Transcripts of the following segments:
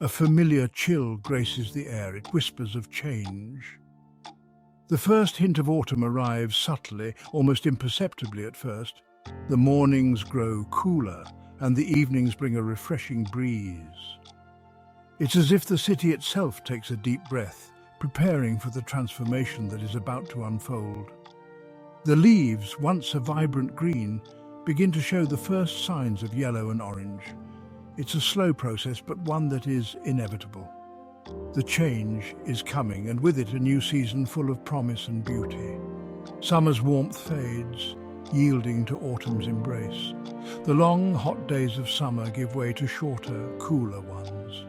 A familiar chill graces the air. It whispers of change. The first hint of autumn arrives subtly, almost imperceptibly at first. The mornings grow cooler, and the evenings bring a refreshing breeze. It's as if the city itself takes a deep breath, preparing for the transformation that is about to unfold. The leaves, once a vibrant green, begin to show the first signs of yellow and orange. It's a slow process, but one that is inevitable. The change is coming, and with it a new season full of promise and beauty. Summer's warmth fades, yielding to autumn's embrace. The long, hot days of summer give way to shorter, cooler ones.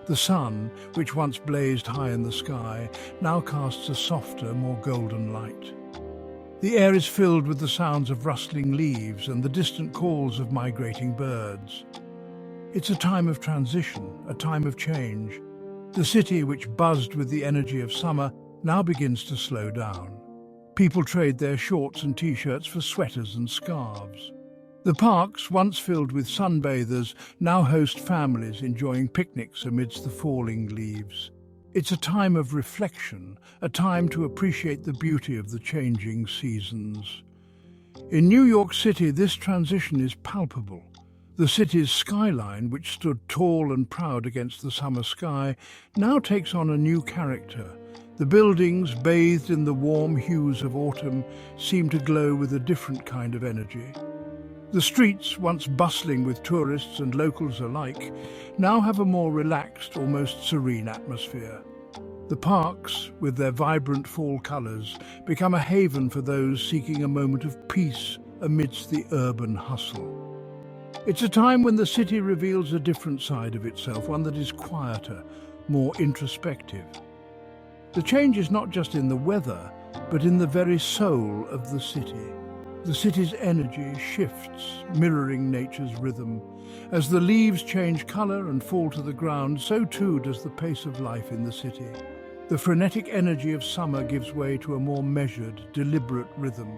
The sun, which once blazed high in the sky, now casts a softer, more golden light. The air is filled with the sounds of rustling leaves and the distant calls of migrating birds. It's a time of transition, a time of change. The city, which buzzed with the energy of summer, now begins to slow down. People trade their shorts and t-shirts for sweaters and scarves. The parks, once filled with sunbathers, now host families enjoying picnics amidst the falling leaves. It's a time of reflection, a time to appreciate the beauty of the changing seasons. In New York City, this transition is palpable. The city's skyline, which stood tall and proud against the summer sky, now takes on a new character. The buildings, bathed in the warm hues of autumn, seem to glow with a different kind of energy. The streets, once bustling with tourists and locals alike, now have a more relaxed, almost serene atmosphere. The parks, with their vibrant fall colours, become a haven for those seeking a moment of peace amidst the urban hustle. It's a time when the city reveals a different side of itself, one that is quieter, more introspective. The change is not just in the weather, but in the very soul of the city. The city's energy shifts, mirroring nature's rhythm. As the leaves change colour and fall to the ground, so too does the pace of life in the city. The frenetic energy of summer gives way to a more measured, deliberate rhythm.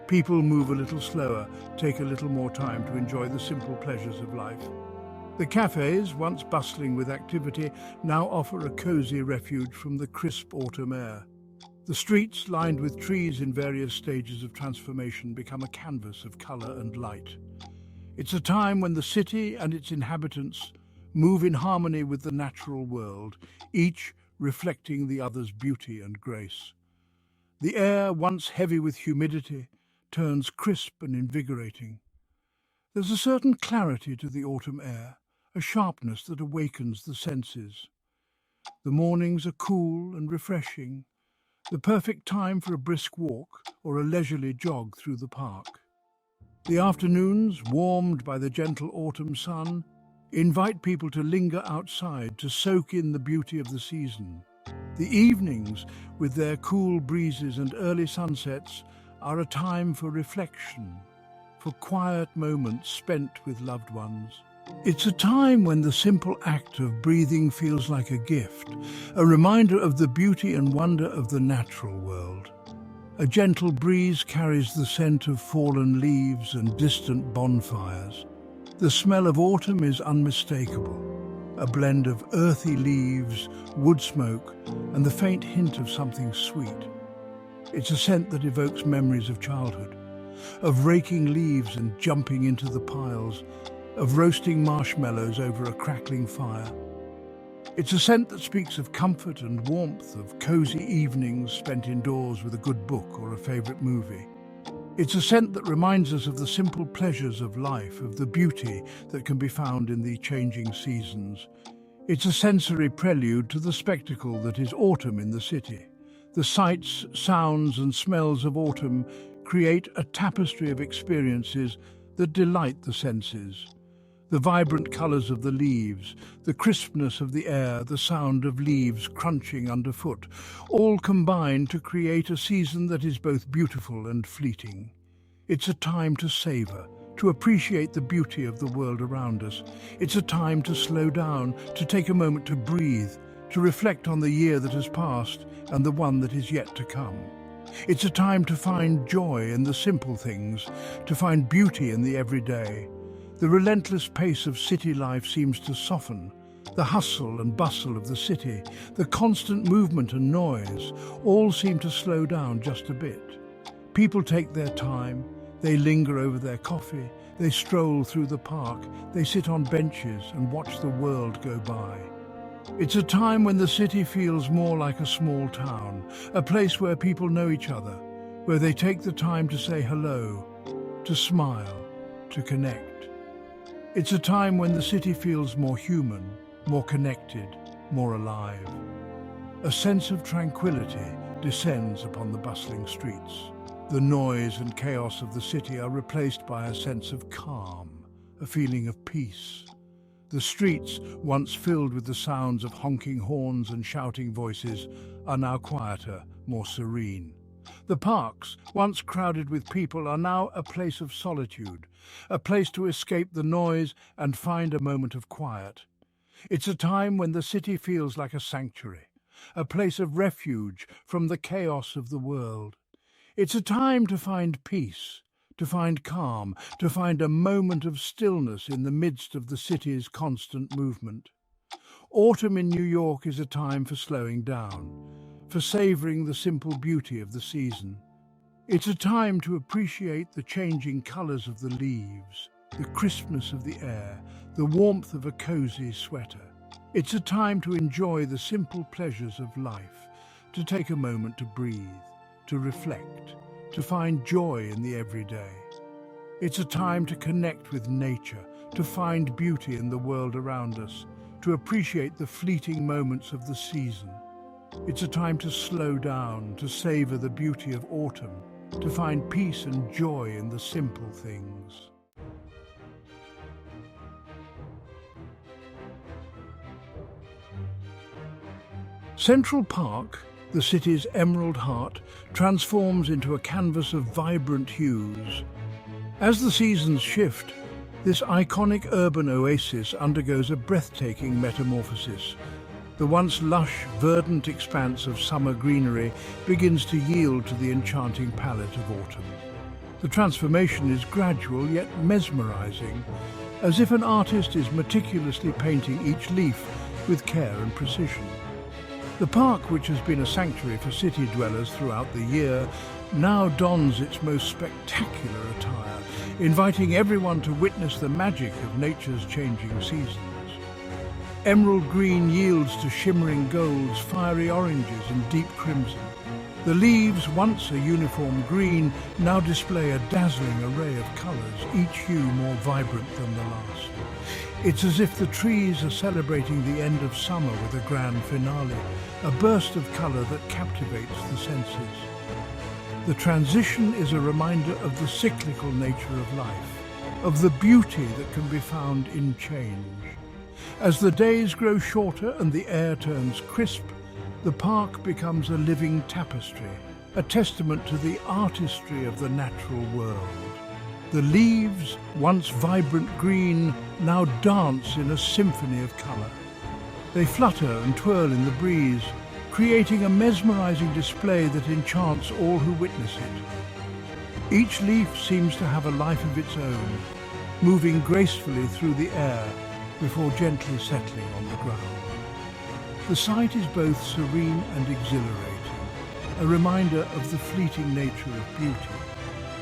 People move a little slower, take a little more time to enjoy the simple pleasures of life. The cafes, once bustling with activity, now offer a cosy refuge from the crisp autumn air. The streets, lined with trees in various stages of transformation, become a canvas of colour and light. It's a time when the city and its inhabitants move in harmony with the natural world, each reflecting the other's beauty and grace. The air, once heavy with humidity, turns crisp and invigorating. There's a certain clarity to the autumn air, a sharpness that awakens the senses. The mornings are cool and refreshing, the perfect time for a brisk walk or a leisurely jog through the park. The afternoons, warmed by the gentle autumn sun, invite people to linger outside to soak in the beauty of the season. The evenings, with their cool breezes and early sunsets, are a time for reflection, for quiet moments spent with loved ones. It's a time when the simple act of breathing feels like a gift, a reminder of the beauty and wonder of the natural world. A gentle breeze carries the scent of fallen leaves and distant bonfires. The smell of autumn is unmistakable, a blend of earthy leaves, wood smoke, and the faint hint of something sweet. It's a scent that evokes memories of childhood, of raking leaves and jumping into the piles, of roasting marshmallows over a crackling fire. It's a scent that speaks of comfort and warmth, of cosy evenings spent indoors with a good book or a favourite movie. It's a scent that reminds us of the simple pleasures of life, of the beauty that can be found in the changing seasons. It's a sensory prelude to the spectacle that is autumn in the city. The sights, sounds and smells of autumn create a tapestry of experiences that delight the senses. The vibrant colours of the leaves, the crispness of the air, the sound of leaves crunching underfoot, all combine to create a season that is both beautiful and fleeting. It's a time to savour, to appreciate the beauty of the world around us. It's a time to slow down, to take a moment to breathe, to reflect on the year that has passed and the one that is yet to come. It's a time to find joy in the simple things, to find beauty in the everyday. The relentless pace of city life seems to soften. The hustle and bustle of the city, the constant movement and noise, all seem to slow down just a bit. People take their time, they linger over their coffee, they stroll through the park, they sit on benches and watch the world go by. It's a time when the city feels more like a small town, a place where people know each other, where they take the time to say hello, to smile, to connect. It's a time when the city feels more human, more connected, more alive. A sense of tranquility descends upon the bustling streets. The noise and chaos of the city are replaced by a sense of calm, a feeling of peace. The streets, once filled with the sounds of honking horns and shouting voices, are now quieter, more serene. The parks, once crowded with people, are now a place of solitude, a place to escape the noise and find a moment of quiet. It's a time when the city feels like a sanctuary, a place of refuge from the chaos of the world. It's a time to find peace, to find calm, to find a moment of stillness in the midst of the city's constant movement. Autumn in New York is a time for slowing down, for savouring the simple beauty of the season. It's a time to appreciate the changing colours of the leaves, the crispness of the air, the warmth of a cosy sweater. It's a time to enjoy the simple pleasures of life, to take a moment to breathe, to reflect, to find joy in the everyday. It's a time to connect with nature, to find beauty in the world around us, to appreciate the fleeting moments of the season. It's a time to slow down, to savour the beauty of autumn, to find peace and joy in the simple things. Central Park, the city's emerald heart, transforms into a canvas of vibrant hues. As the seasons shift, this iconic urban oasis undergoes a breathtaking metamorphosis. The once lush, verdant expanse of summer greenery begins to yield to the enchanting palette of autumn. The transformation is gradual yet mesmerizing, as if an artist is meticulously painting each leaf with care and precision. The park, which has been a sanctuary for city dwellers throughout the year, now dons its most spectacular attire, inviting everyone to witness the magic of nature's changing seasons. Emerald green yields to shimmering golds, fiery oranges and deep crimson. The leaves, once a uniform green, now display a dazzling array of colours, each hue more vibrant than the last. It's as if the trees are celebrating the end of summer with a grand finale, a burst of colour that captivates the senses. The transition is a reminder of the cyclical nature of life, of the beauty that can be found in change. As the days grow shorter and the air turns crisp, the park becomes a living tapestry, a testament to the artistry of the natural world. The leaves, once vibrant green, now dance in a symphony of colour. They flutter and twirl in the breeze, creating a mesmerizing display that enchants all who witness it. Each leaf seems to have a life of its own, moving gracefully through the air before gently settling on the ground. The sight is both serene and exhilarating, a reminder of the fleeting nature of beauty.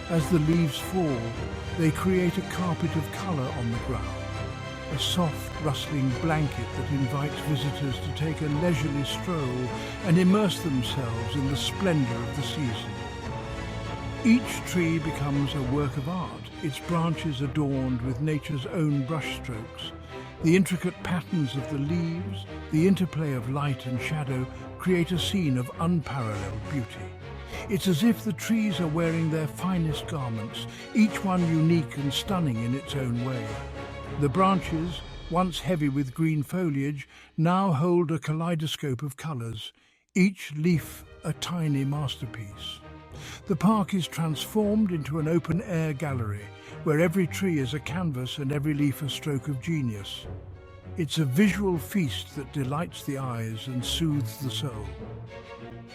As the leaves fall, they create a carpet of colour on the ground, a soft, rustling blanket that invites visitors to take a leisurely stroll and immerse themselves in the splendour of the season. Each tree becomes a work of art, its branches adorned with nature's own brushstrokes. The intricate patterns of the leaves, the interplay of light and shadow, create a scene of unparalleled beauty. It's as if the trees are wearing their finest garments, each one unique and stunning in its own way. The branches, once heavy with green foliage, now hold a kaleidoscope of colours, each leaf a tiny masterpiece. The park is transformed into an open-air gallery, where every tree is a canvas and every leaf a stroke of genius. It's a visual feast that delights the eyes and soothes the soul.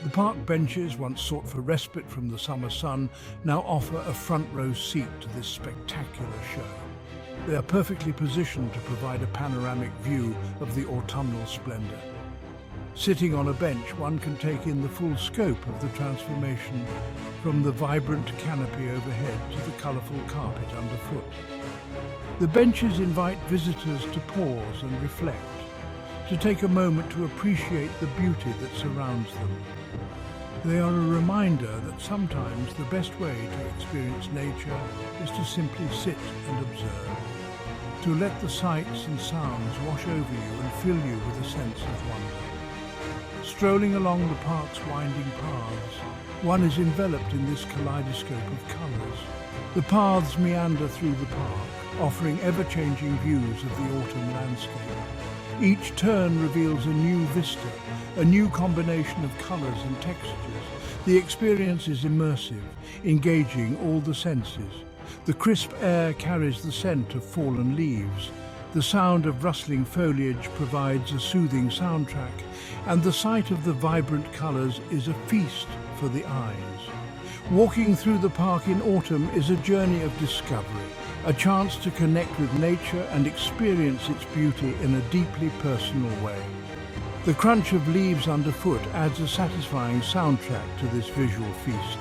The park benches, once sought for respite from the summer sun, now offer a front-row seat to this spectacular show. They are perfectly positioned to provide a panoramic view of the autumnal splendor. Sitting on a bench, one can take in the full scope of the transformation, from the vibrant canopy overhead to the colorful carpet underfoot. The benches invite visitors to pause and reflect, to take a moment to appreciate the beauty that surrounds them. They are a reminder that sometimes the best way to experience nature is to simply sit and observe, to let the sights and sounds wash over you and fill you with a sense of wonder. Strolling along the park's winding paths, one is enveloped in this kaleidoscope of colours. The paths meander through the park, offering ever-changing views of the autumn landscape. Each turn reveals a new vista, a new combination of colours and textures. The experience is immersive, engaging all the senses. The crisp air carries the scent of fallen leaves. The sound of rustling foliage provides a soothing soundtrack, and the sight of the vibrant colours is a feast for the eyes. Walking through the park in autumn is a journey of discovery, a chance to connect with nature and experience its beauty in a deeply personal way. The crunch of leaves underfoot adds a satisfying soundtrack to this visual feast.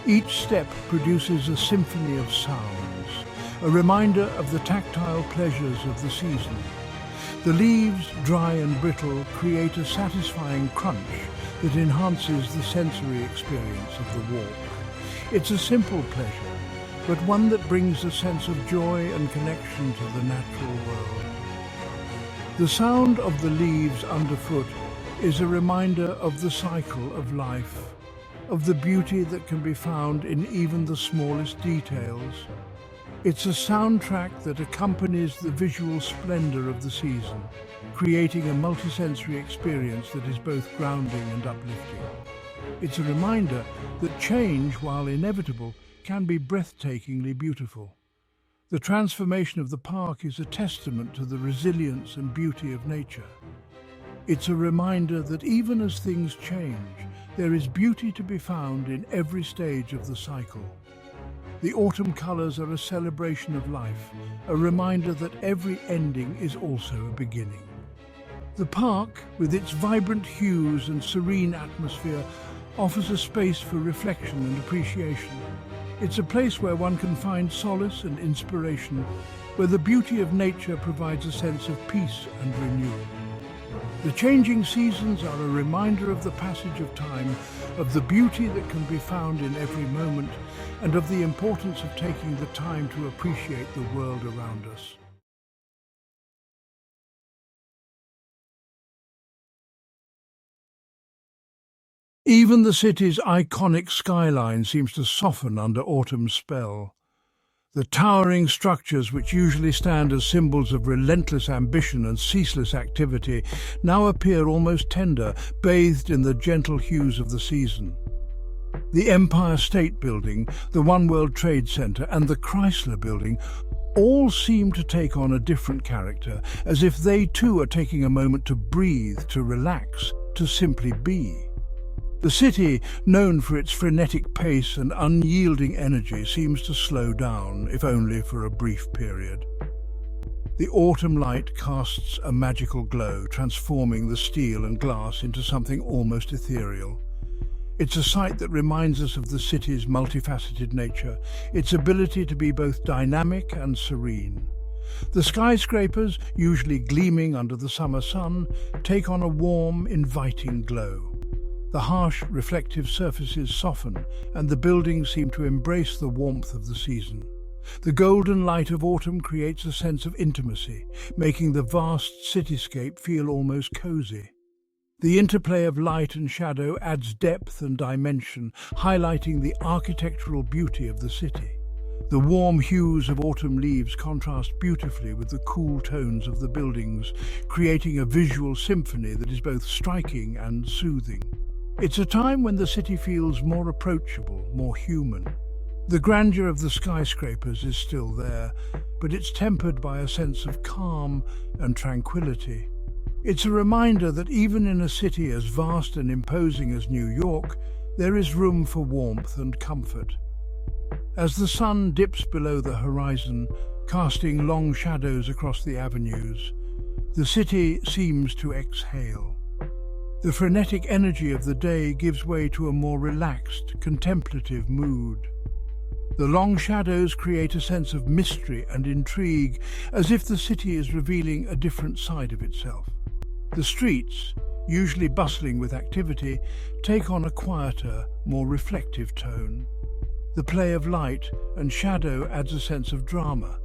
Each step produces a symphony of sounds, a reminder of the tactile pleasures of the season. The leaves, dry and brittle, create a satisfying crunch that enhances the sensory experience of the walk. It's a simple pleasure, but one that brings a sense of joy and connection to the natural world. The sound of the leaves underfoot is a reminder of the cycle of life, of the beauty that can be found in even the smallest details. It's a soundtrack that accompanies the visual splendor of the season, creating a multisensory experience that is both grounding and uplifting. It's a reminder that change, while inevitable, can be breathtakingly beautiful. The transformation of the park is a testament to the resilience and beauty of nature. It's a reminder that even as things change, there is beauty to be found in every stage of the cycle. The autumn colours are a celebration of life, a reminder that every ending is also a beginning. The park, with its vibrant hues and serene atmosphere, offers a space for reflection and appreciation. It's a place where one can find solace and inspiration, where the beauty of nature provides a sense of peace and renewal. The changing seasons are a reminder of the passage of time, of the beauty that can be found in every moment, and of the importance of taking the time to appreciate the world around us. Even the city's iconic skyline seems to soften under autumn's spell. The towering structures, which usually stand as symbols of relentless ambition and ceaseless activity, now appear almost tender, bathed in the gentle hues of the season. The Empire State Building, the One World Trade Center, and the Chrysler Building all seem to take on a different character, as if they too are taking a moment to breathe, to relax, to simply be. The city, known for its frenetic pace and unyielding energy, seems to slow down, if only for a brief period. The autumn light casts a magical glow, transforming the steel and glass into something almost ethereal. It's a sight that reminds us of the city's multifaceted nature, its ability to be both dynamic and serene. The skyscrapers, usually gleaming under the summer sun, take on a warm, inviting glow. The harsh, reflective surfaces soften, and the buildings seem to embrace the warmth of the season. The golden light of autumn creates a sense of intimacy, making the vast cityscape feel almost cozy. The interplay of light and shadow adds depth and dimension, highlighting the architectural beauty of the city. The warm hues of autumn leaves contrast beautifully with the cool tones of the buildings, creating a visual symphony that is both striking and soothing. It's a time when the city feels more approachable, more human. The grandeur of the skyscrapers is still there, but it's tempered by a sense of calm and tranquility. It's a reminder that even in a city as vast and imposing as New York, there is room for warmth and comfort. As the sun dips below the horizon, casting long shadows across the avenues. The city seems to exhale. The frenetic energy of the day gives way to a more relaxed, contemplative mood. The long shadows create a sense of mystery and intrigue, as if the city is revealing a different side of itself. The streets, usually bustling with activity, take on a quieter, more reflective tone. The play of light and shadow adds a sense of drama,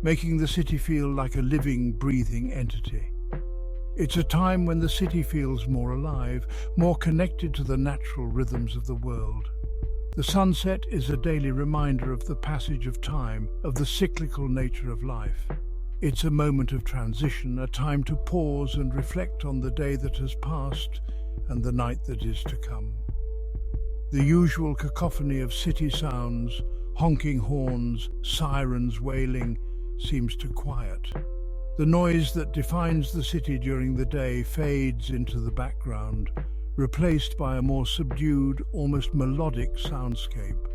making the city feel like a living, breathing entity. It's a time when the city feels more alive, more connected to the natural rhythms of the world. The sunset is a daily reminder of the passage of time, of the cyclical nature of life. It's a moment of transition, a time to pause and reflect on the day that has passed and the night that is to come. The usual cacophony of city sounds, honking horns, sirens wailing, seems to quiet. The noise that defines the city during the day fades into the background, replaced by a more subdued, almost melodic soundscape.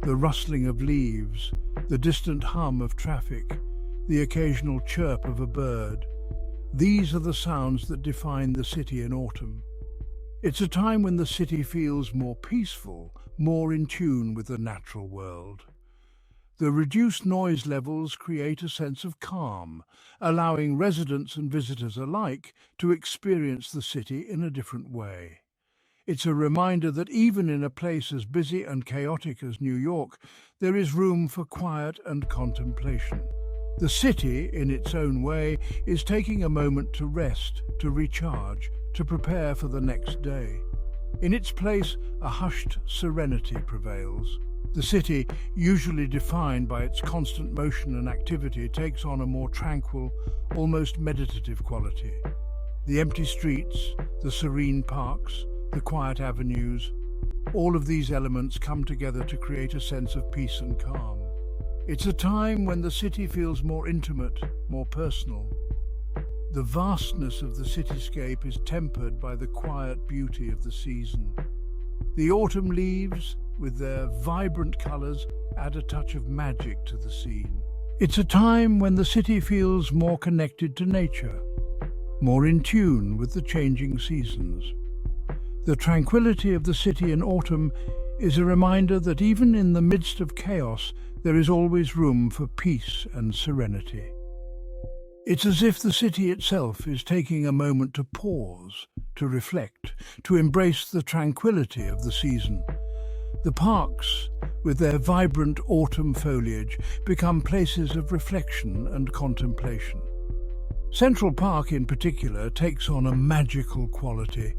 The rustling of leaves, the distant hum of traffic, the occasional chirp of a bird. These are the sounds that define the city in autumn. It's a time when the city feels more peaceful, more in tune with the natural world. The reduced noise levels create a sense of calm, allowing residents and visitors alike to experience the city in a different way. It's a reminder that even in a place as busy and chaotic as New York, there is room for quiet and contemplation. The city, in its own way, is taking a moment to rest, to recharge, to prepare for the next day. In its place, a hushed serenity prevails. The city, usually defined by its constant motion and activity, takes on a more tranquil, almost meditative quality. The empty streets, the serene parks, the quiet avenues, all of these elements come together to create a sense of peace and calm. It's a time when the city feels more intimate, more personal. The vastness of the cityscape is tempered by the quiet beauty of the season. The autumn leaves, with their vibrant colours, add a touch of magic to the scene. It's a time when the city feels more connected to nature, more in tune with the changing seasons. The tranquility of the city in autumn is a reminder that even in the midst of chaos, there is always room for peace and serenity. It's as if the city itself is taking a moment to pause, to reflect, to embrace the tranquility of the season. The parks, with their vibrant autumn foliage, become places of reflection and contemplation. Central Park in particular takes on a magical quality,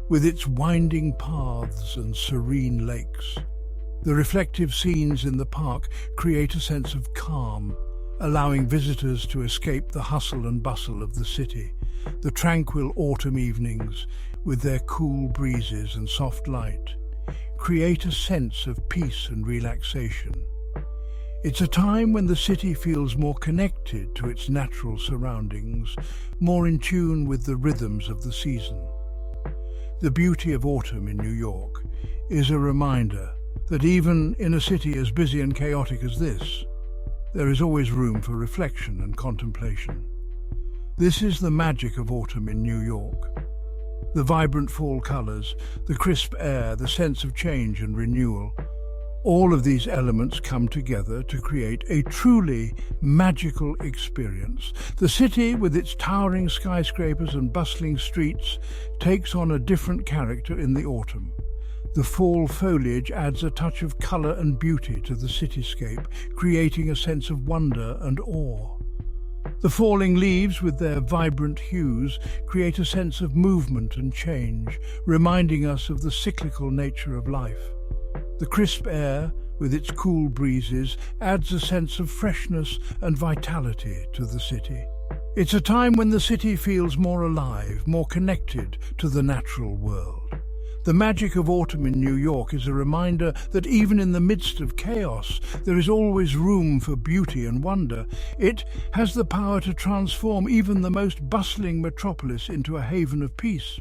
with its winding paths and serene lakes. The reflective scenes in the park create a sense of calm, allowing visitors to escape the hustle and bustle of the city. The tranquil autumn evenings, with their cool breezes and soft light, create a sense of peace and relaxation. It's a time when the city feels more connected to its natural surroundings, more in tune with the rhythms of the season. The beauty of autumn in New York is a reminder that even in a city as busy and chaotic as this, there is always room for reflection and contemplation. This is the magic of autumn in New York. The vibrant fall colours, the crisp air, the sense of change and renewal, all of these elements come together to create a truly magical experience. The city, with its towering skyscrapers and bustling streets, takes on a different character in the autumn. The fall foliage adds a touch of colour and beauty to the cityscape, creating a sense of wonder and awe. The falling leaves, with their vibrant hues, create a sense of movement and change, reminding us of the cyclical nature of life. The crisp air, with its cool breezes, adds a sense of freshness and vitality to the city. It's a time when the city feels more alive, more connected to the natural world. The magic of autumn in New York is a reminder that even in the midst of chaos, there is always room for beauty and wonder. It has the power to transform even the most bustling metropolis into a haven of peace.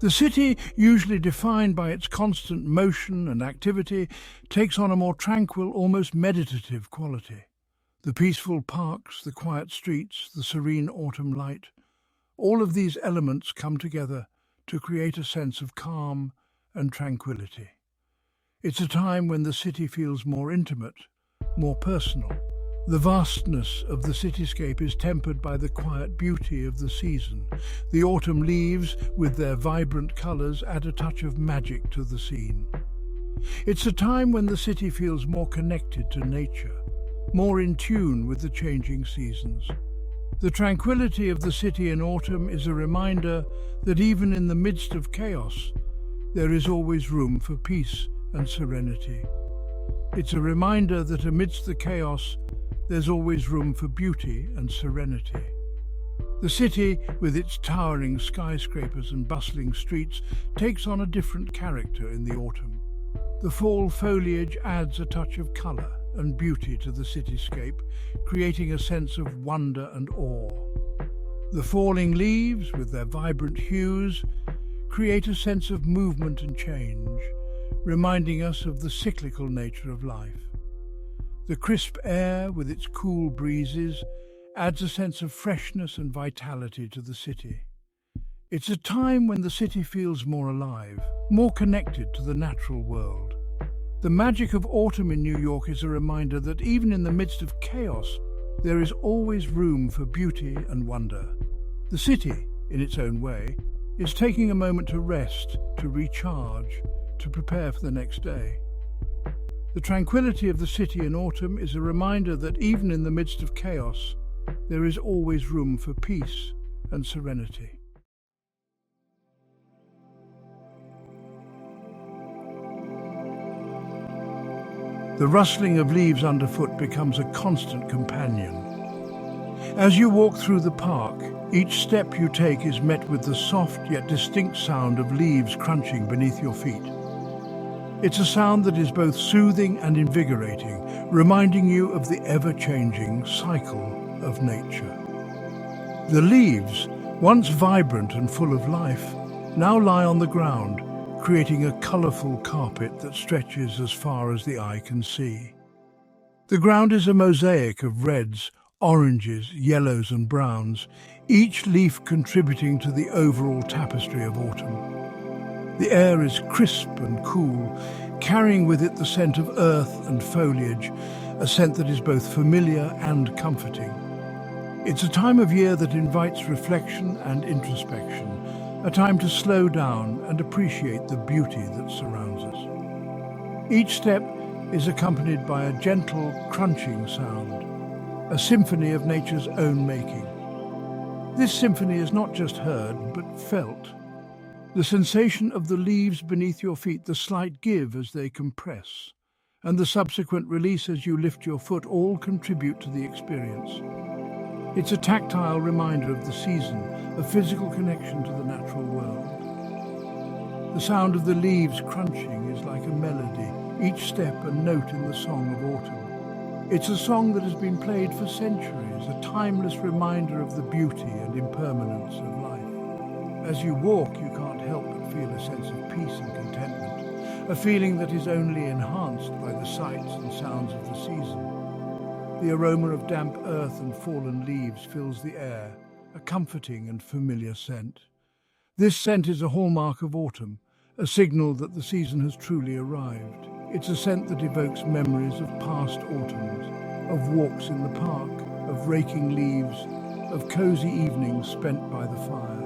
The city, usually defined by its constant motion and activity, takes on a more tranquil, almost meditative quality. The peaceful parks, the quiet streets, the serene autumn light, all of these elements come together to create a sense of calm and tranquility. It's a time when the city feels more intimate, more personal. The vastness of the cityscape is tempered by the quiet beauty of the season. The autumn leaves, with their vibrant colours, add a touch of magic to the scene. It's a time when the city feels more connected to nature, more in tune with the changing seasons. The tranquility of the city in autumn is a reminder that even in the midst of chaos, there is always room for peace and serenity. It's a reminder that amidst the chaos, there's always room for beauty and serenity. The city, with its towering skyscrapers and bustling streets, takes on a different character in the autumn. The fall foliage adds a touch of colour and beauty to the cityscape, creating a sense of wonder and awe. The falling leaves, with their vibrant hues, create a sense of movement and change, reminding us of the cyclical nature of life. The crisp air, with its cool breezes, adds a sense of freshness and vitality to the city. It's a time when the city feels more alive, more connected to the natural world. The magic of autumn in New York is a reminder that even in the midst of chaos, there is always room for beauty and wonder. The city, in its own way, is taking a moment to rest, to recharge, to prepare for the next day. The tranquility of the city in autumn is a reminder that even in the midst of chaos, there is always room for peace and serenity. The rustling of leaves underfoot becomes a constant companion. As you walk through the park, each step you take is met with the soft yet distinct sound of leaves crunching beneath your feet. It's a sound that is both soothing and invigorating, reminding you of the ever-changing cycle of nature. The leaves, once vibrant and full of life, now lie on the ground, creating a colourful carpet that stretches as far as the eye can see. The ground is a mosaic of reds, oranges, yellows and browns, each leaf contributing to the overall tapestry of autumn. The air is crisp and cool, carrying with it the scent of earth and foliage, a scent that is both familiar and comforting. It's a time of year that invites reflection and introspection, a time to slow down and appreciate the beauty that surrounds us. Each step is accompanied by a gentle, crunching sound, a symphony of nature's own making. This symphony is not just heard, but felt. The sensation of the leaves beneath your feet, the slight give as they compress, and the subsequent release as you lift your foot all contribute to the experience. It's a tactile reminder of the season, a physical connection to the natural world. The sound of the leaves crunching is like a melody, each step a note in the song of autumn. It's a song that has been played for centuries, a timeless reminder of the beauty and impermanence of life. As you walk, you can't help but feel a sense of peace and contentment, a feeling that is only enhanced by the sights and sounds of the season. The aroma of damp earth and fallen leaves fills the air, a comforting and familiar scent. This scent is a hallmark of autumn, a signal that the season has truly arrived. It's a scent that evokes memories of past autumns, of walks in the park, of raking leaves, of cozy evenings spent by the fire.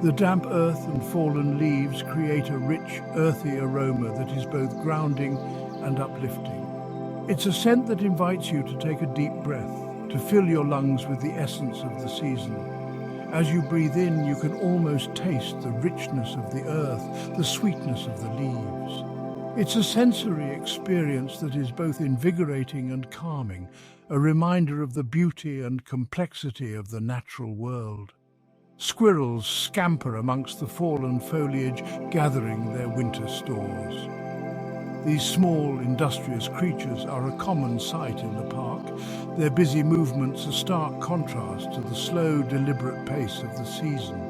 The damp earth and fallen leaves create a rich, earthy aroma that is both grounding and uplifting. It's a scent that invites you to take a deep breath, to fill your lungs with the essence of the season. As you breathe in, you can almost taste the richness of the earth, the sweetness of the leaves. It's a sensory experience that is both invigorating and calming, a reminder of the beauty and complexity of the natural world. Squirrels scamper amongst the fallen foliage, gathering their winter stores. These small, industrious creatures are a common sight in the park, their busy movements a stark contrast to the slow, deliberate pace of the season.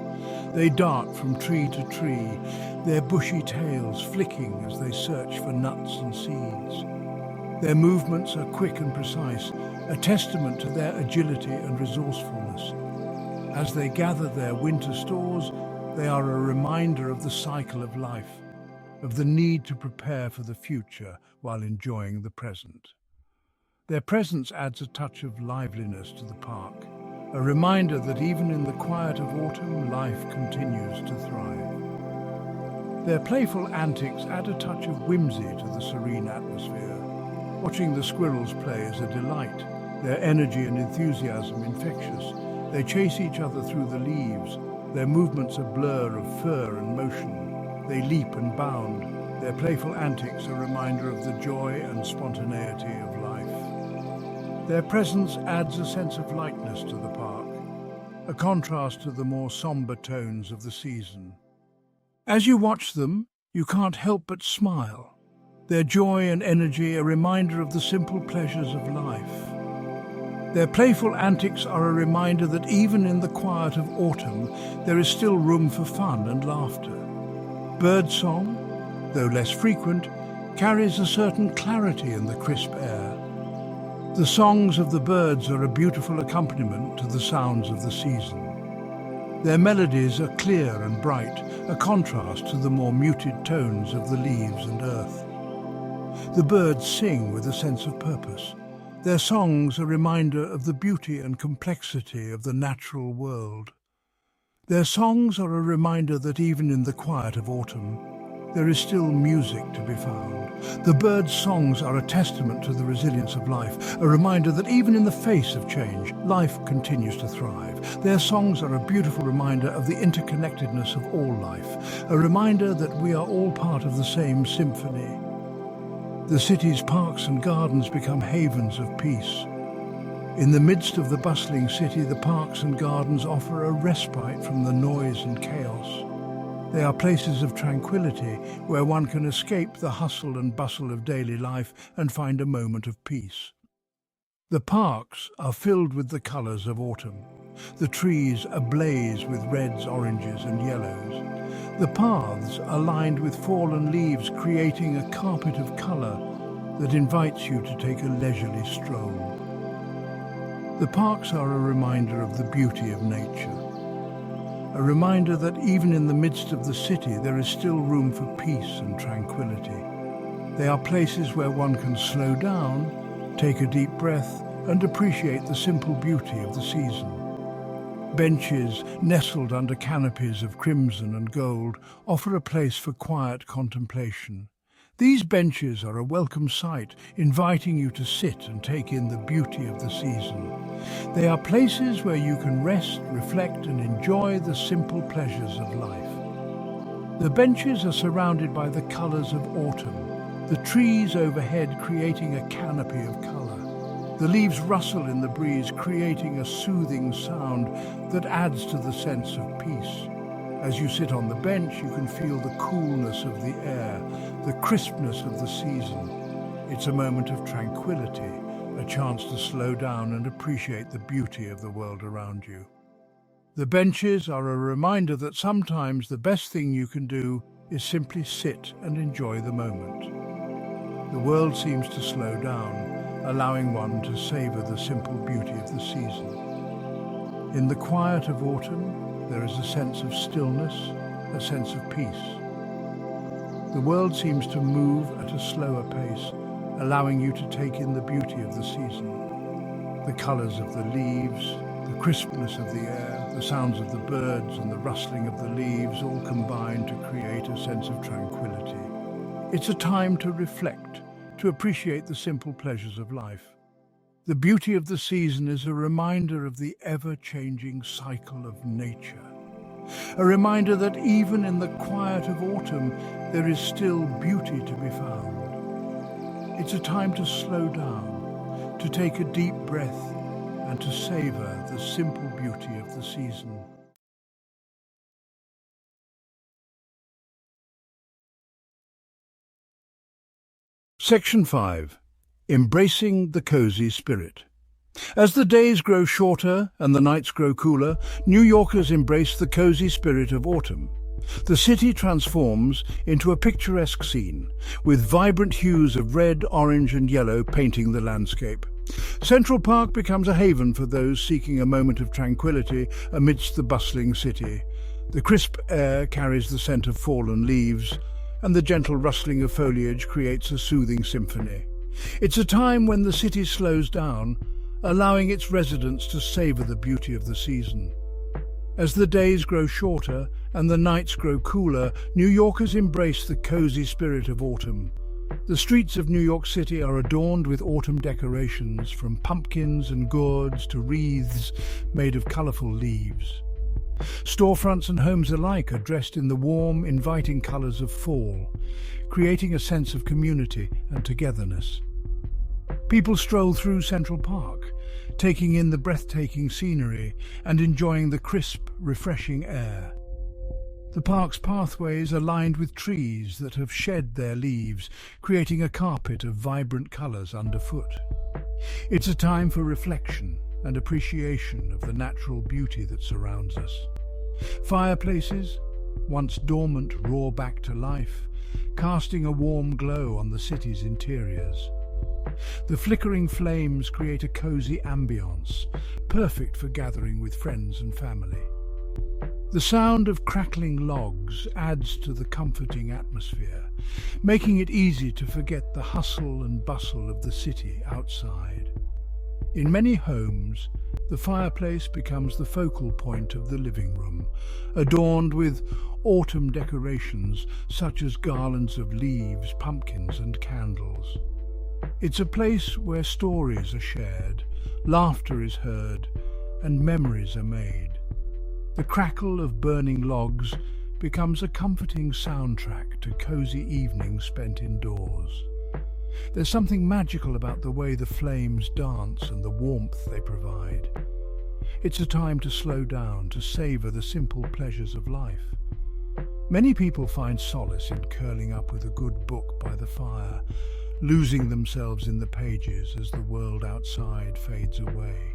They dart from tree to tree, their bushy tails flicking as they search for nuts and seeds. Their movements are quick and precise, a testament to their agility and resourcefulness. As they gather their winter stores, they are a reminder of the cycle of life, of the need to prepare for the future while enjoying the present. Their presence adds a touch of liveliness to the park, a reminder that even in the quiet of autumn, life continues to thrive. Their playful antics add a touch of whimsy to the serene atmosphere. Watching the squirrels play is a delight, their energy and enthusiasm infectious. They chase each other through the leaves, their movements a blur of fur and motion. They leap and bound, their playful antics a reminder of the joy and spontaneity of life. Their presence adds a sense of lightness to the park, a contrast to the more somber tones of the season. As you watch them, you can't help but smile. Their joy and energy a reminder of the simple pleasures of life. Their playful antics are a reminder that even in the quiet of autumn, there is still room for fun and laughter. Birdsong, though less frequent, carries a certain clarity in the crisp air. The songs of the birds are a beautiful accompaniment to the sounds of the season. Their melodies are clear and bright, a contrast to the more muted tones of the leaves and earth. The birds sing with a sense of purpose. Their songs a reminder of the beauty and complexity of the natural world. Their songs are a reminder that even in the quiet of autumn, there is still music to be found. The birds' songs are a testament to the resilience of life, a reminder that even in the face of change, life continues to thrive. Their songs are a beautiful reminder of the interconnectedness of all life, a reminder that we are all part of the same symphony. The city's parks and gardens become havens of peace. In the midst of the bustling city, the parks and gardens offer a respite from the noise and chaos. They are places of tranquility where one can escape the hustle and bustle of daily life and find a moment of peace. The parks are filled with the colours of autumn, the trees ablaze with reds, oranges and yellows. The paths are lined with fallen leaves, creating a carpet of colour that invites you to take a leisurely stroll. The parks are a reminder of the beauty of nature, a reminder that even in the midst of the city there is still room for peace and tranquility. They are places where one can slow down, take a deep breath and appreciate the simple beauty of the season. Benches nestled under canopies of crimson and gold offer a place for quiet contemplation. These benches are a welcome sight, inviting you to sit and take in the beauty of the season. They are places where you can rest, reflect and enjoy the simple pleasures of life. The benches are surrounded by the colours of autumn, the trees overhead creating a canopy of colour. The leaves rustle in the breeze, creating a soothing sound that adds to the sense of peace. As you sit on the bench, you can feel the coolness of the air, the crispness of the season. It's a moment of tranquility, a chance to slow down and appreciate the beauty of the world around you. The benches are a reminder that sometimes the best thing you can do is simply sit and enjoy the moment. The world seems to slow down, allowing one to savour the simple beauty of the season. In the quiet of autumn, there is a sense of stillness, a sense of peace. The world seems to move at a slower pace, allowing you to take in the beauty of the season. The colours of the leaves, the crispness of the air, the sounds of the birds and the rustling of the leaves all combine to create a sense of tranquility. It's a time to reflect, to appreciate the simple pleasures of life. The beauty of the season is a reminder of the ever-changing cycle of nature. A reminder that even in the quiet of autumn, there is still beauty to be found. It's a time to slow down, to take a deep breath, and to savour the simple beauty of the season. Section 5. Embracing the cozy spirit. As the days grow shorter and the nights grow cooler, New Yorkers embrace the cozy spirit of autumn. The city transforms into a picturesque scene, with vibrant hues of red, orange and yellow painting the landscape. Central Park becomes a haven for those seeking a moment of tranquility amidst the bustling city. The crisp air carries the scent of fallen leaves, and the gentle rustling of foliage creates a soothing symphony. It's a time when the city slows down, allowing its residents to savor the beauty of the season. As the days grow shorter and the nights grow cooler, New Yorkers embrace the cozy spirit of autumn. The streets of New York City are adorned with autumn decorations, from pumpkins and gourds to wreaths made of colorful leaves. Storefronts and homes alike are dressed in the warm, inviting colors of fall, creating a sense of community and togetherness. People stroll through Central Park, taking in the breathtaking scenery and enjoying the crisp, refreshing air. The park's pathways are lined with trees that have shed their leaves, creating a carpet of vibrant colors underfoot. It's a time for reflection and appreciation of the natural beauty that surrounds us. Fireplaces, once dormant, roar back to life, casting a warm glow on the city's interiors. The flickering flames create a cozy ambience, perfect for gathering with friends and family. The sound of crackling logs adds to the comforting atmosphere, making it easy to forget the hustle and bustle of the city outside. In many homes, the fireplace becomes the focal point of the living room, adorned with autumn decorations such as garlands of leaves, pumpkins and candles. It's a place where stories are shared, laughter is heard, and memories are made. The crackle of burning logs becomes a comforting soundtrack to cozy evenings spent indoors. There's something magical about the way the flames dance and the warmth they provide. It's a time to slow down, to savor the simple pleasures of life. Many people find solace in curling up with a good book by the fire, losing themselves in the pages as the world outside fades away.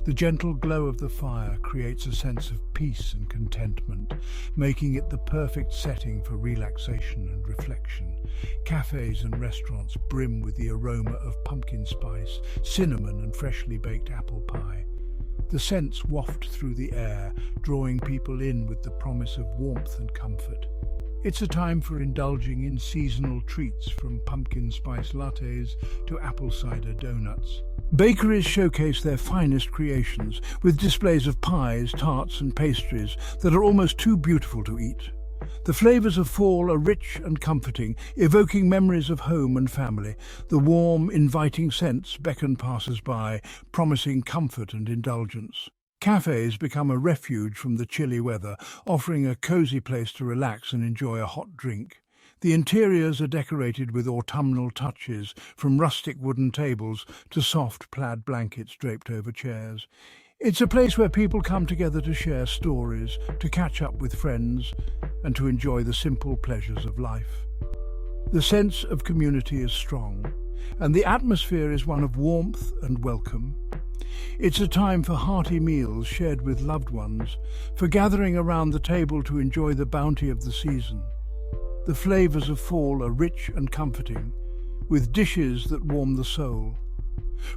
The gentle glow of the fire creates a sense of peace and contentment, making it the perfect setting for relaxation and reflection. Cafes and restaurants brim with the aroma of pumpkin spice, cinnamon and freshly baked apple pie. The scents waft through the air, drawing people in with the promise of warmth and comfort. It's a time for indulging in seasonal treats, from pumpkin spice lattes to apple cider donuts. Bakeries showcase their finest creations, with displays of pies, tarts and pastries that are almost too beautiful to eat. The flavors of fall are rich and comforting, evoking memories of home and family. The warm, inviting scents beckon passers-by, promising comfort and indulgence. Cafes become a refuge from the chilly weather, offering a cozy place to relax and enjoy a hot drink. The interiors are decorated with autumnal touches, from rustic wooden tables to soft plaid blankets draped over chairs. It's a place where people come together to share stories, to catch up with friends, and to enjoy the simple pleasures of life. The sense of community is strong, and the atmosphere is one of warmth and welcome. It's a time for hearty meals shared with loved ones, for gathering around the table to enjoy the bounty of the season. The flavors of fall are rich and comforting, with dishes that warm the soul.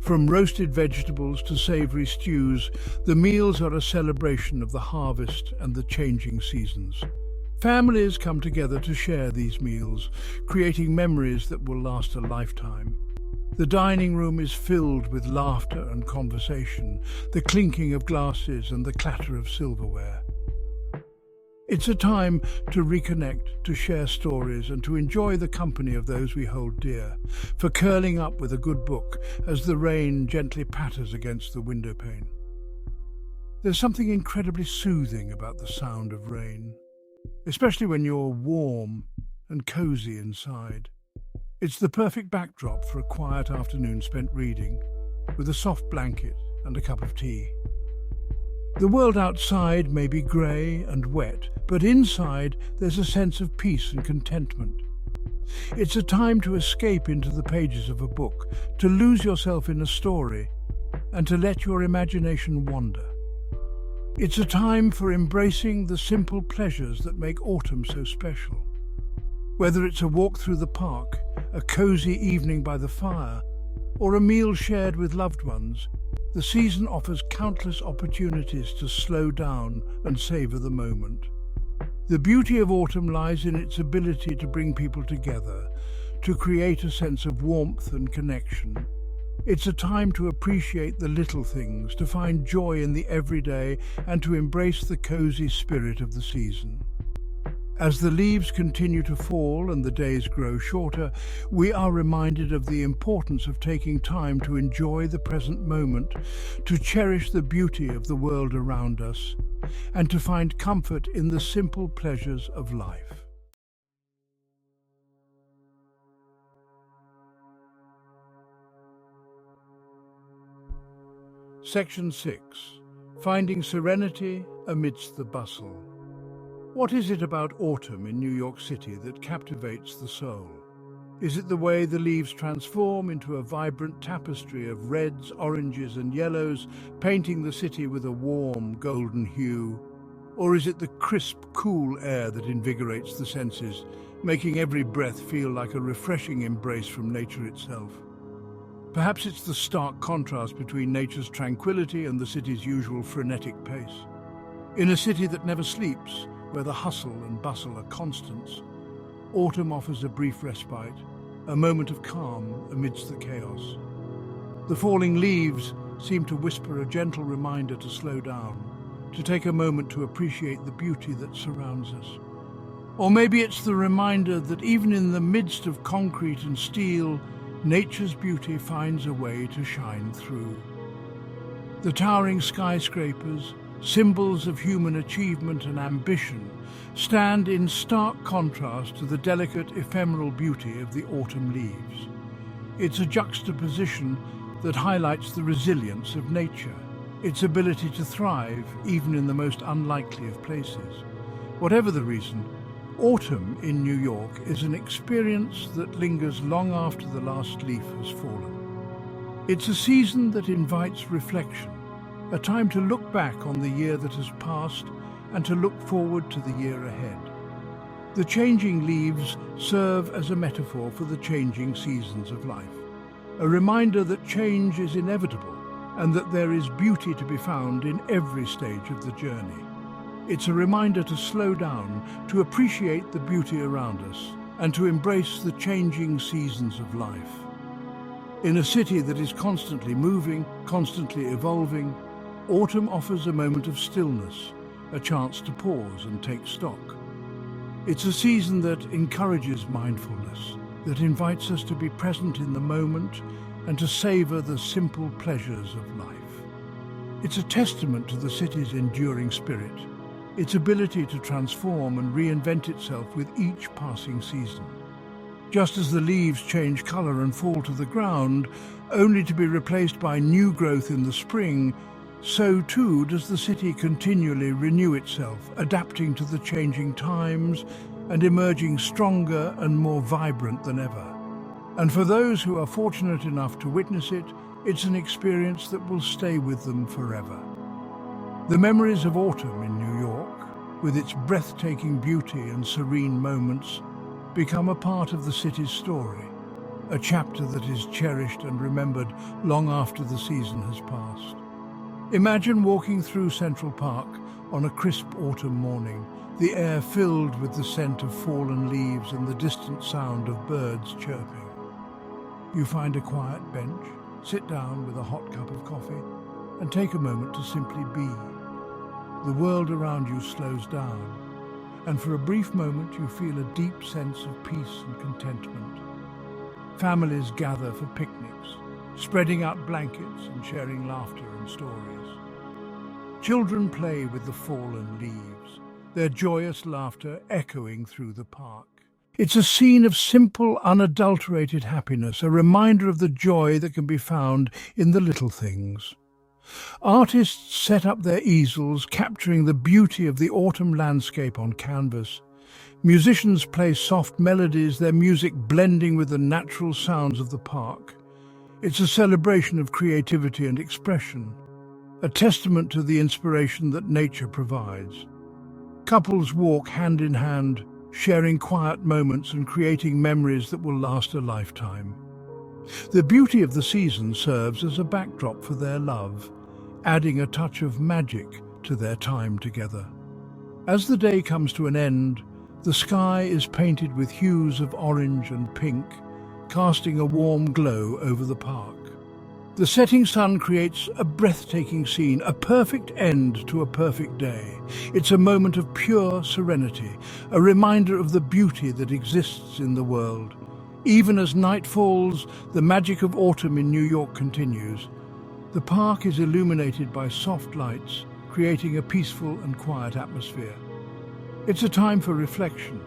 From roasted vegetables to savory stews, the meals are a celebration of the harvest and the changing seasons. Families come together to share these meals, creating memories that will last a lifetime. The dining room is filled with laughter and conversation, the clinking of glasses and the clatter of silverware. It's a time to reconnect, to share stories and to enjoy the company of those we hold dear, for curling up with a good book as the rain gently patters against the windowpane. There's something incredibly soothing about the sound of rain, especially when you're warm and cozy inside. It's the perfect backdrop for a quiet afternoon spent reading, with a soft blanket and a cup of tea. The world outside may be grey and wet, but inside there's a sense of peace and contentment. It's a time to escape into the pages of a book, to lose yourself in a story, and to let your imagination wander. It's a time for embracing the simple pleasures that make autumn so special. Whether it's a walk through the park, a cozy evening by the fire, or a meal shared with loved ones, the season offers countless opportunities to slow down and savor the moment. The beauty of autumn lies in its ability to bring people together, to create a sense of warmth and connection. It's a time to appreciate the little things, to find joy in the everyday, and to embrace the cozy spirit of the season. As the leaves continue to fall and the days grow shorter, we are reminded of the importance of taking time to enjoy the present moment, to cherish the beauty of the world around us, and to find comfort in the simple pleasures of life. Section 6. Finding serenity amidst the bustle. What is it about autumn in New York City that captivates the soul? Is it the way the leaves transform into a vibrant tapestry of reds, oranges and yellows, painting the city with a warm golden hue? Or is it the crisp, cool air that invigorates the senses, making every breath feel like a refreshing embrace from nature itself? Perhaps it's the stark contrast between nature's tranquility and the city's usual frenetic pace. In a city that never sleeps, where the hustle and bustle are constants, autumn offers a brief respite, a moment of calm amidst the chaos. The falling leaves seem to whisper a gentle reminder to slow down, to take a moment to appreciate the beauty that surrounds us. Or maybe it's the reminder that even in the midst of concrete and steel, nature's beauty finds a way to shine through. The towering skyscrapers, symbols of human achievement and ambition, stand in stark contrast to the delicate, ephemeral beauty of the autumn leaves. It's a juxtaposition that highlights the resilience of nature, its ability to thrive even in the most unlikely of places. Whatever the reason, autumn in New York is an experience that lingers long after the last leaf has fallen. It's a season that invites reflection, a time to look back on the year that has passed and to look forward to the year ahead. The changing leaves serve as a metaphor for the changing seasons of life, a reminder that change is inevitable and that there is beauty to be found in every stage of the journey. It's a reminder to slow down, to appreciate the beauty around us, and to embrace the changing seasons of life. In a city that is constantly moving, constantly evolving, autumn offers a moment of stillness, a chance to pause and take stock. It's a season that encourages mindfulness, that invites us to be present in the moment and to savor the simple pleasures of life. It's a testament to the city's enduring spirit, its ability to transform and reinvent itself with each passing season. Just as the leaves change color and fall to the ground, only to be replaced by new growth in the spring, so too does the city continually renew itself, adapting to the changing times and emerging stronger and more vibrant than ever. And for those who are fortunate enough to witness it, it's an experience that will stay with them forever. The memories of autumn in New York, with its breathtaking beauty and serene moments, become a part of the city's story, a chapter that is cherished and remembered long after the season has passed. Imagine walking through Central Park on a crisp autumn morning, the air filled with the scent of fallen leaves and the distant sound of birds chirping. You find a quiet bench, sit down with a hot cup of coffee, and take a moment to simply be. The world around you slows down, and for a brief moment you feel a deep sense of peace and contentment. Families gather for picnics, spreading out blankets and sharing laughter and stories. Children play with the fallen leaves, their joyous laughter echoing through the park. It's a scene of simple, unadulterated happiness, a reminder of the joy that can be found in the little things. Artists set up their easels, capturing the beauty of the autumn landscape on canvas. Musicians play soft melodies, their music blending with the natural sounds of the park. It's a celebration of creativity and expression. a testament to the inspiration that nature provides. Couples walk hand in hand, sharing quiet moments and creating memories that will last a lifetime. The beauty of the season serves as a backdrop for their love, adding a touch of magic to their time together. As the day comes to an end, the sky is painted with hues of orange and pink, casting a warm glow over the park. The setting sun creates a breathtaking scene, a perfect end to a perfect day. It's a moment of pure serenity, a reminder of the beauty that exists in the world. Even as night falls, the magic of autumn in New York continues. The park is illuminated by soft lights, creating a peaceful and quiet atmosphere. It's a time for reflection,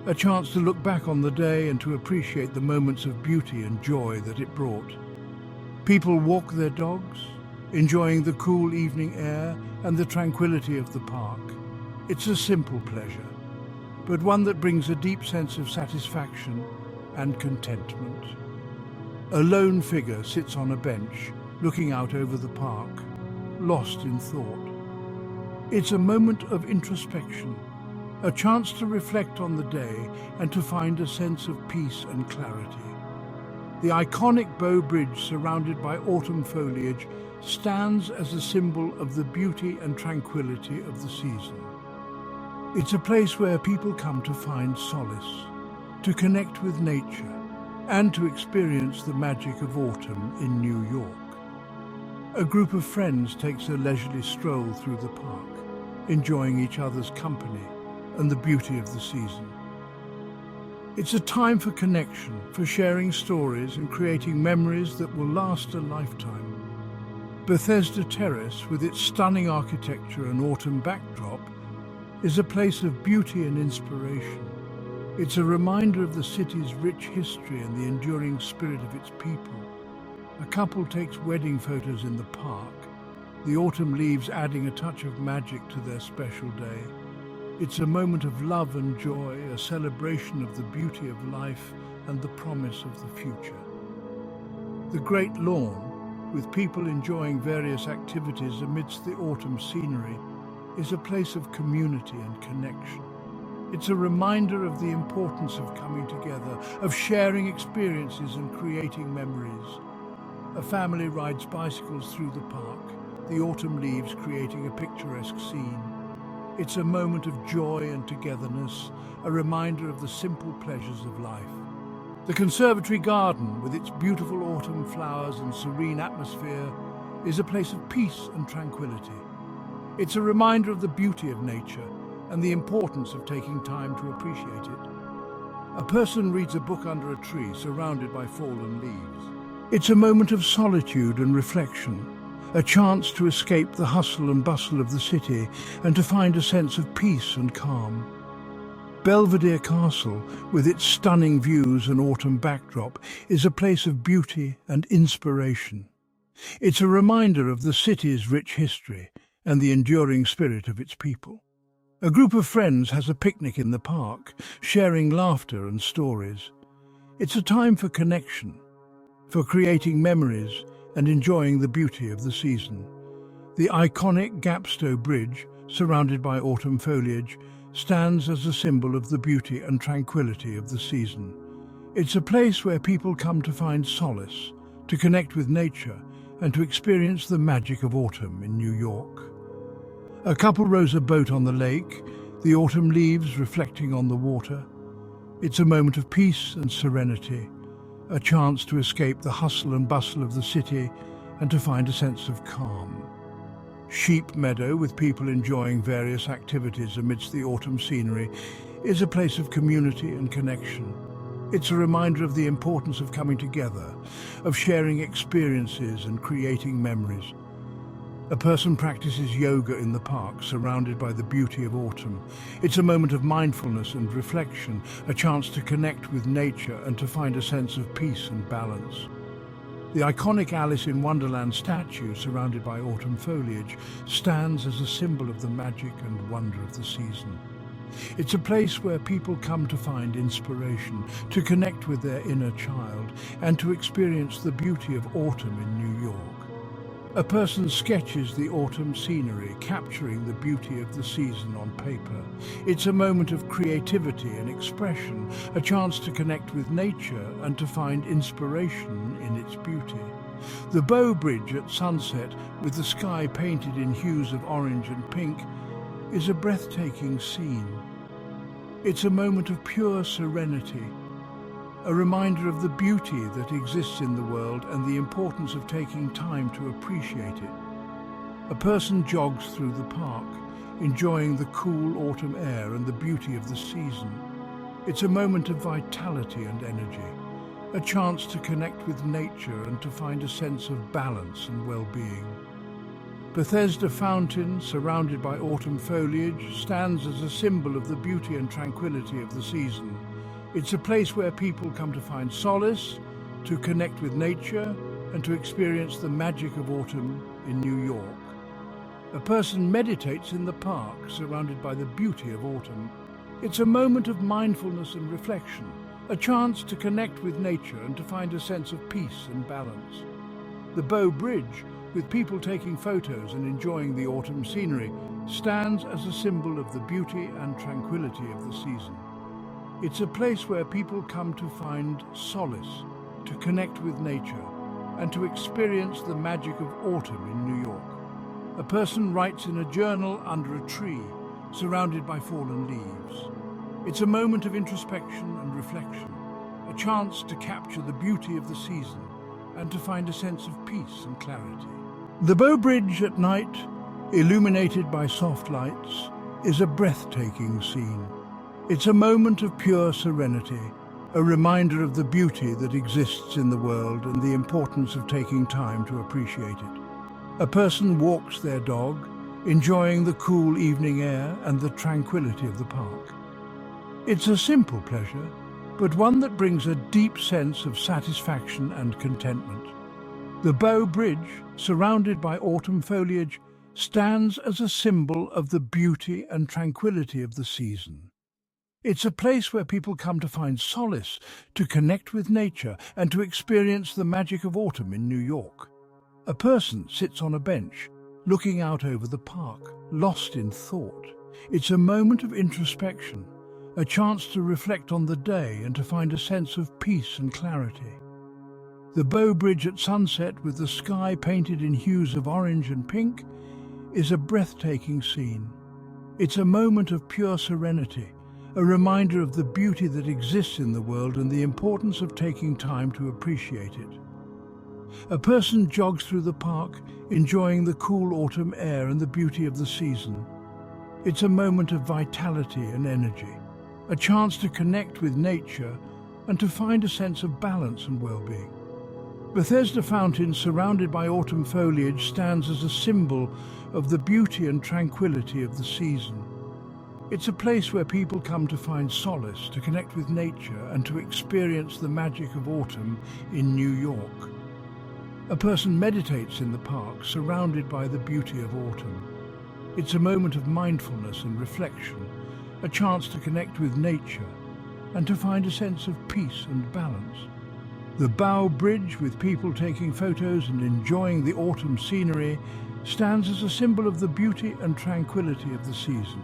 a chance to look back on the day and to appreciate the moments of beauty and joy that it brought. People walk their dogs, enjoying the cool evening air and the tranquility of the park. It's a simple pleasure, but one that brings a deep sense of satisfaction and contentment. A lone figure sits on a bench, looking out over the park, lost in thought. It's a moment of introspection, a chance to reflect on the day and to find a sense of peace and clarity. The iconic Bow Bridge, surrounded by autumn foliage, stands as a symbol of the beauty and tranquility of the season. It's a place where people come to find solace, to connect with nature, and to experience the magic of autumn in New York. A group of friends takes a leisurely stroll through the park, enjoying each other's company and the beauty of the season. It's a time for connection, for sharing stories and creating memories that will last a lifetime. Bethesda Terrace, with its stunning architecture and autumn backdrop, is a place of beauty and inspiration. It's a reminder of the city's rich history and the enduring spirit of its people. A couple takes wedding photos in the park, the autumn leaves adding a touch of magic to their special day. It's a moment of love and joy, a celebration of the beauty of life and the promise of the future. The great lawn, with people enjoying various activities amidst the autumn scenery, is a place of community and connection. It's a reminder of the importance of coming together, of sharing experiences and creating memories. A family rides bicycles through the park, the autumn leaves creating a picturesque scene. It's a moment of joy and togetherness, a reminder of the simple pleasures of life. The conservatory garden, with its beautiful autumn flowers and serene atmosphere, is a place of peace and tranquility. It's a reminder of the beauty of nature and the importance of taking time to appreciate it. A person reads a book under a tree surrounded by fallen leaves. It's a moment of solitude and reflection, a chance to escape the hustle and bustle of the city and to find a sense of peace and calm. Belvedere Castle, with its stunning views and autumn backdrop, is a place of beauty and inspiration. It's a reminder of the city's rich history and the enduring spirit of its people. A group of friends has a picnic in the park, sharing laughter and stories. It's a time for connection, for creating memories and enjoying the beauty of the season. The iconic Gapstow Bridge, surrounded by autumn foliage, stands as a symbol of the beauty and tranquility of the season. It's a place where people come to find solace, to connect with nature, and to experience the magic of autumn in New York. A couple rows a boat on the lake, the autumn leaves reflecting on the water. It's a moment of peace and serenity, a chance to escape the hustle and bustle of the city and to find a sense of calm. Sheep Meadow, with people enjoying various activities amidst the autumn scenery, is a place of community and connection. It's a reminder of the importance of coming together, of sharing experiences and creating memories. A person practices yoga in the park, surrounded by the beauty of autumn. It's a moment of mindfulness and reflection, a chance to connect with nature and to find a sense of peace and balance. The iconic Alice in Wonderland statue, surrounded by autumn foliage, stands as a symbol of the magic and wonder of the season. It's a place where people come to find inspiration, to connect with their inner child, and to experience the beauty of autumn in New York. A person sketches the autumn scenery, capturing the beauty of the season on paper. It's a moment of creativity and expression, a chance to connect with nature and to find inspiration in its beauty. The Bow Bridge at sunset, with the sky painted in hues of orange and pink, is a breathtaking scene. It's a moment of pure serenity, a reminder of the beauty that exists in the world and the importance of taking time to appreciate it. A person jogs through the park, enjoying the cool autumn air and the beauty of the season. It's a moment of vitality and energy, a chance to connect with nature and to find a sense of balance and well-being. Bethesda Fountain, surrounded by autumn foliage, stands as a symbol of the beauty and tranquility of the season. It's a place where people come to find solace, to connect with nature, and to experience the magic of autumn in New York. A person meditates in the park, surrounded by the beauty of autumn. It's a moment of mindfulness and reflection, a chance to connect with nature and to find a sense of peace and balance. The Bow Bridge, with people taking photos and enjoying the autumn scenery, stands as a symbol of the beauty and tranquility of the season. It's a place where people come to find solace, to connect with nature, and to experience the magic of autumn in New York. A person writes in a journal under a tree, surrounded by fallen leaves. It's a moment of introspection and reflection, a chance to capture the beauty of the season and to find a sense of peace and clarity. The Bow Bridge at night, illuminated by soft lights, is a breathtaking scene. It's a moment of pure serenity, a reminder of the beauty that exists in the world and the importance of taking time to appreciate it. A person walks their dog, enjoying the cool evening air and the tranquility of the park. It's a simple pleasure, but one that brings a deep sense of satisfaction and contentment. The Bow Bridge, surrounded by autumn foliage, stands as a symbol of the beauty and tranquility of the season. It's a place where people come to find solace, to connect with nature, and to experience the magic of autumn in New York. A person sits on a bench, looking out over the park, lost in thought. It's a moment of introspection, a chance to reflect on the day and to find a sense of peace and clarity. The Bow Bridge at sunset, with the sky painted in hues of orange and pink, is a breathtaking scene. It's a moment of pure serenity, a reminder of the beauty that exists in the world and the importance of taking time to appreciate it. A person jogs through the park, enjoying the cool autumn air and the beauty of the season. It's a moment of vitality and energy, a chance to connect with nature and to find a sense of balance and well-being. Bethesda Fountain, surrounded by autumn foliage, stands as a symbol of the beauty and tranquility of the season. It's a place where people come to find solace, to connect with nature, and to experience the magic of autumn in New York. A person meditates in the park, surrounded by the beauty of autumn. It's a moment of mindfulness and reflection, a chance to connect with nature, and to find a sense of peace and balance. The Bow Bridge, with people taking photos and enjoying the autumn scenery, stands as a symbol of the beauty and tranquility of the season.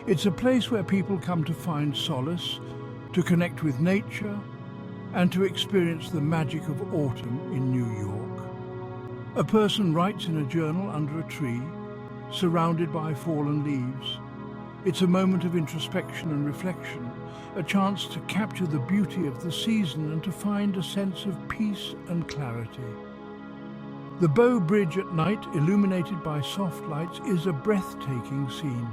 It's a place where people come to find solace, to connect with nature, and to experience the magic of autumn in New York. A person writes in a journal under a tree, surrounded by fallen leaves. It's a moment of introspection and reflection, a chance to capture the beauty of the season and to find a sense of peace and clarity. The Bow Bridge at night, illuminated by soft lights, is a breathtaking scene.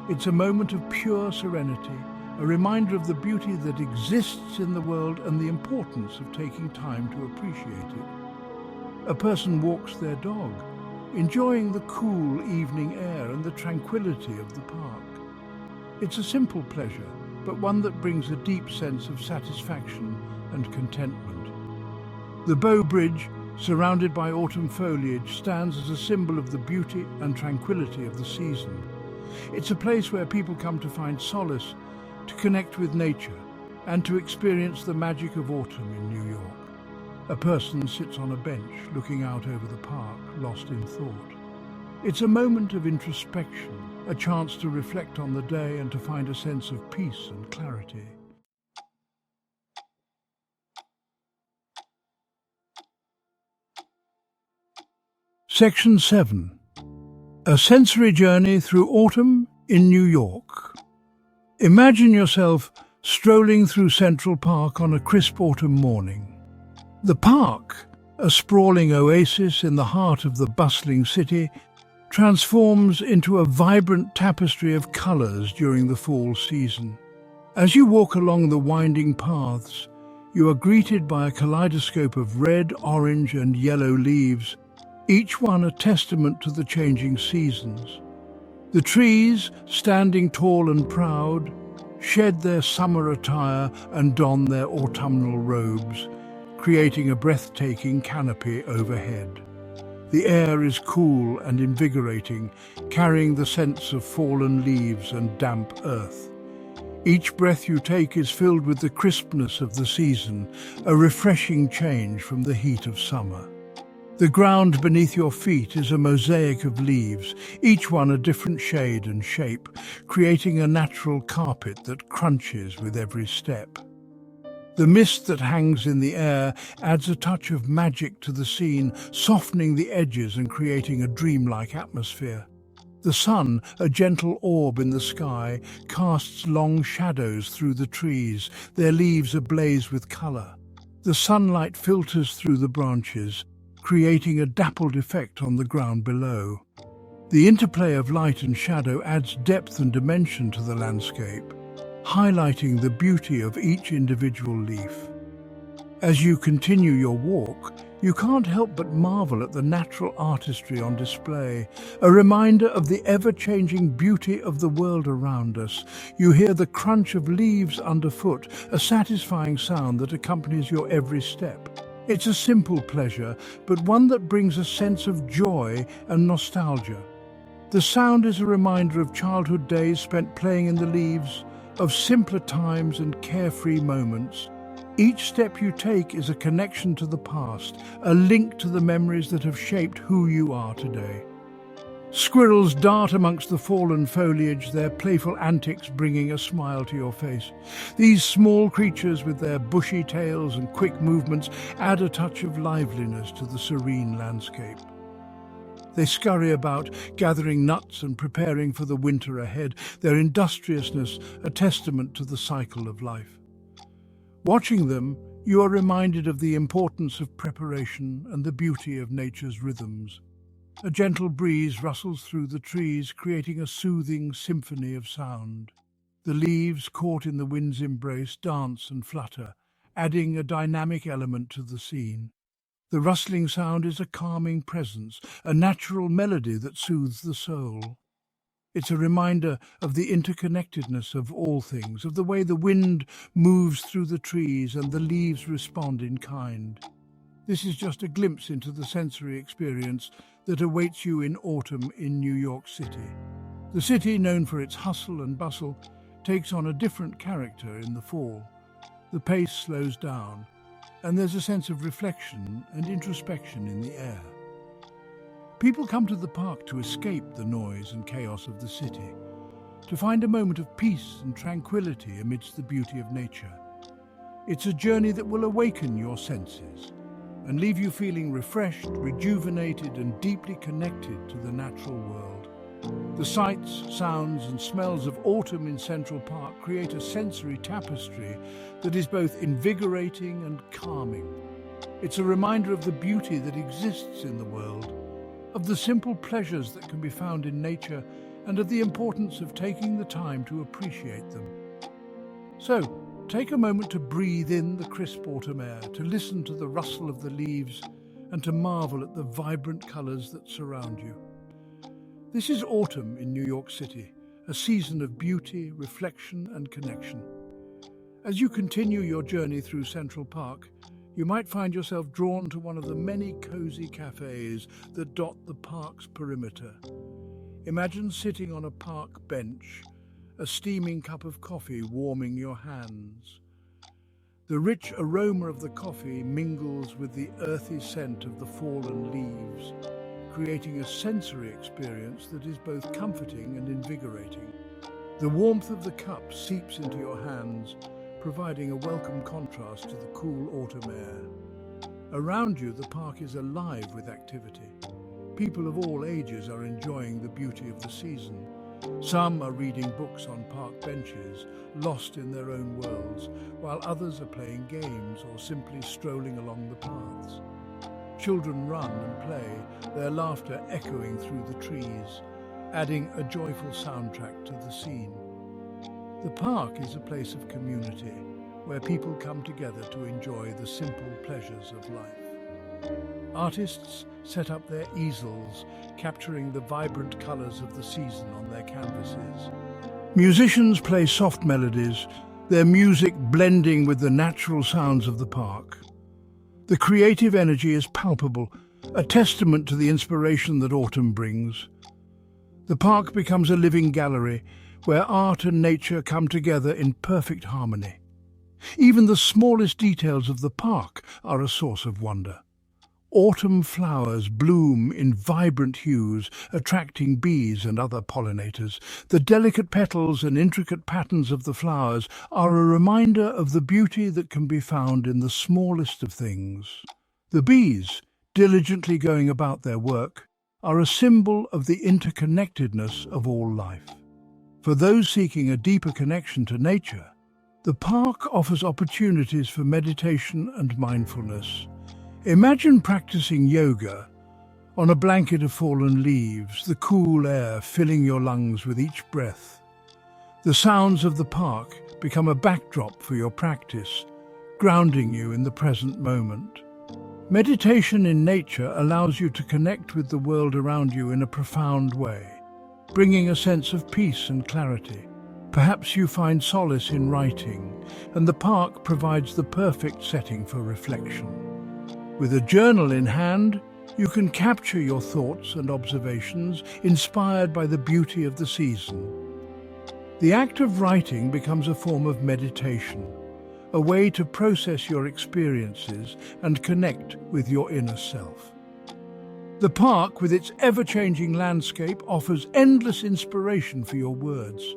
It's a moment of pure serenity, a reminder of the beauty that exists in the world and the importance of taking time to appreciate it. A person walks their dog, enjoying the cool evening air and the tranquility of the park. It's a simple pleasure, but one that brings a deep sense of satisfaction and contentment. The Bow Bridge, surrounded by autumn foliage, stands as a symbol of the beauty and tranquility of the season. It's a place where people come to find solace, to connect with nature, and to experience the magic of autumn in New York. A person sits on a bench looking out over the park, lost in thought. It's a moment of introspection, a chance to reflect on the day and to find a sense of peace and clarity. Section 7. A sensory journey through autumn in New York. Imagine yourself strolling through Central Park on a crisp autumn morning. The park, a sprawling oasis in the heart of the bustling city, transforms into a vibrant tapestry of colours during the fall season. As you walk along the winding paths, you are greeted by a kaleidoscope of red, orange and yellow leaves, each one a testament to the changing seasons. The trees, standing tall and proud, shed their summer attire and don their autumnal robes, creating a breathtaking canopy overhead. The air is cool and invigorating, carrying the scents of fallen leaves and damp earth. Each breath you take is filled with the crispness of the season, a refreshing change from the heat of summer. The ground beneath your feet is a mosaic of leaves, each one a different shade and shape, creating a natural carpet that crunches with every step. The mist that hangs in the air adds a touch of magic to the scene, softening the edges and creating a dreamlike atmosphere. The sun, a gentle orb in the sky, casts long shadows through the trees, their leaves ablaze with colour. The sunlight filters through the branches, creating a dappled effect on the ground below. The interplay of light and shadow adds depth and dimension to the landscape, highlighting the beauty of each individual leaf. As you continue your walk, you can't help but marvel at the natural artistry on display, a reminder of the ever-changing beauty of the world around us. You hear the crunch of leaves underfoot, a satisfying sound that accompanies your every step. It's a simple pleasure, but one that brings a sense of joy and nostalgia. The sound is a reminder of childhood days spent playing in the leaves, of simpler times and carefree moments. Each step you take is a connection to the past, a link to the memories that have shaped who you are today. Squirrels dart amongst the fallen foliage, their playful antics bringing a smile to your face. These small creatures with their bushy tails and quick movements add a touch of liveliness to the serene landscape. They scurry about, gathering nuts and preparing for the winter ahead, their industriousness a testament to the cycle of life. Watching them, you are reminded of the importance of preparation and the beauty of nature's rhythms. A gentle breeze rustles through the trees, creating a soothing symphony of sound. The leaves, caught in the wind's embrace, dance and flutter, adding a dynamic element to the scene. The rustling sound is a calming presence, a natural melody that soothes the soul. It's a reminder of the interconnectedness of all things, of the way the wind moves through the trees and the leaves respond in kind. This is just a glimpse into the sensory experience that awaits you in autumn in New York City. The city, known for its hustle and bustle, takes on a different character in the fall. The pace slows down, and there's a sense of reflection and introspection in the air. People come to the park to escape the noise and chaos of the city, to find a moment of peace and tranquility amidst the beauty of nature. It's a journey that will awaken your senses and leave you feeling refreshed, rejuvenated, and deeply connected to the natural world. The sights, sounds, and smells of autumn in Central Park create a sensory tapestry that is both invigorating and calming. It's a reminder of the beauty that exists in the world, of the simple pleasures that can be found in nature, and of the importance of taking the time to appreciate them. So, take a moment to breathe in the crisp autumn air, to listen to the rustle of the leaves, and to marvel at the vibrant colours that surround you. This is autumn in New York City, a season of beauty, reflection, and connection. As you continue your journey through Central Park, you might find yourself drawn to one of the many cozy cafes that dot the park's perimeter. Imagine sitting on a park bench, a steaming cup of coffee warming your hands. The rich aroma of the coffee mingles with the earthy scent of the fallen leaves, creating a sensory experience that is both comforting and invigorating. The warmth of the cup seeps into your hands, providing a welcome contrast to the cool autumn air. Around you, the park is alive with activity. People of all ages are enjoying the beauty of the season. Some are reading books on park benches, lost in their own worlds, while others are playing games or simply strolling along the paths. Children run and play, their laughter echoing through the trees, adding a joyful soundtrack to the scene. The park is a place of community, where people come together to enjoy the simple pleasures of life. Artists set up their easels, capturing the vibrant colours of the season on their canvases. Musicians play soft melodies, their music blending with the natural sounds of the park. The creative energy is palpable, a testament to the inspiration that autumn brings. The park becomes a living gallery where art and nature come together in perfect harmony. Even the smallest details of the park are a source of wonder. Autumn flowers bloom in vibrant hues, attracting bees and other pollinators. The delicate petals and intricate patterns of the flowers are a reminder of the beauty that can be found in the smallest of things. The bees, diligently going about their work, are a symbol of the interconnectedness of all life. For those seeking a deeper connection to nature, the park offers opportunities for meditation and mindfulness. Imagine practicing yoga on a blanket of fallen leaves, the cool air filling your lungs with each breath. The sounds of the park become a backdrop for your practice, grounding you in the present moment. Meditation in nature allows you to connect with the world around you in a profound way, bringing a sense of peace and clarity. Perhaps you find solace in writing, and the park provides the perfect setting for reflection. With a journal in hand, you can capture your thoughts and observations inspired by the beauty of the season. The act of writing becomes a form of meditation, a way to process your experiences and connect with your inner self. The park, with its ever-changing landscape, offers endless inspiration for your words.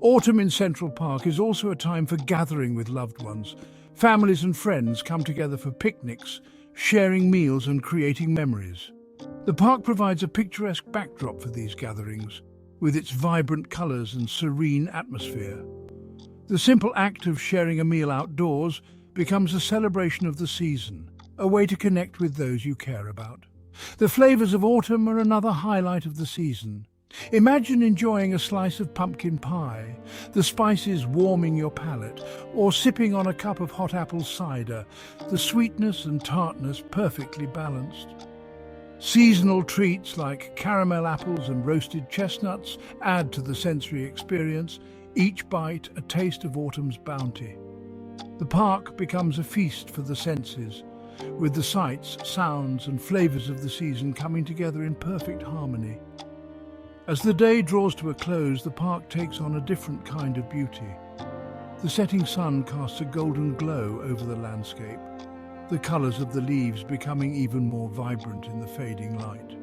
Autumn in Central Park is also a time for gathering with loved ones. Families and friends come together for picnics, sharing meals and creating memories. The park provides a picturesque backdrop for these gatherings, with its vibrant colours and serene atmosphere. The simple act of sharing a meal outdoors becomes a celebration of the season, a way to connect with those you care about. The flavours of autumn are another highlight of the season. Imagine enjoying a slice of pumpkin pie, the spices warming your palate, or sipping on a cup of hot apple cider, the sweetness and tartness perfectly balanced. Seasonal treats like caramel apples and roasted chestnuts add to the sensory experience, each bite a taste of autumn's bounty. The park becomes a feast for the senses, with the sights, sounds and flavours of the season coming together in perfect harmony. As the day draws to a close, the park takes on a different kind of beauty. The setting sun casts a golden glow over the landscape, the colours of the leaves becoming even more vibrant in the fading light.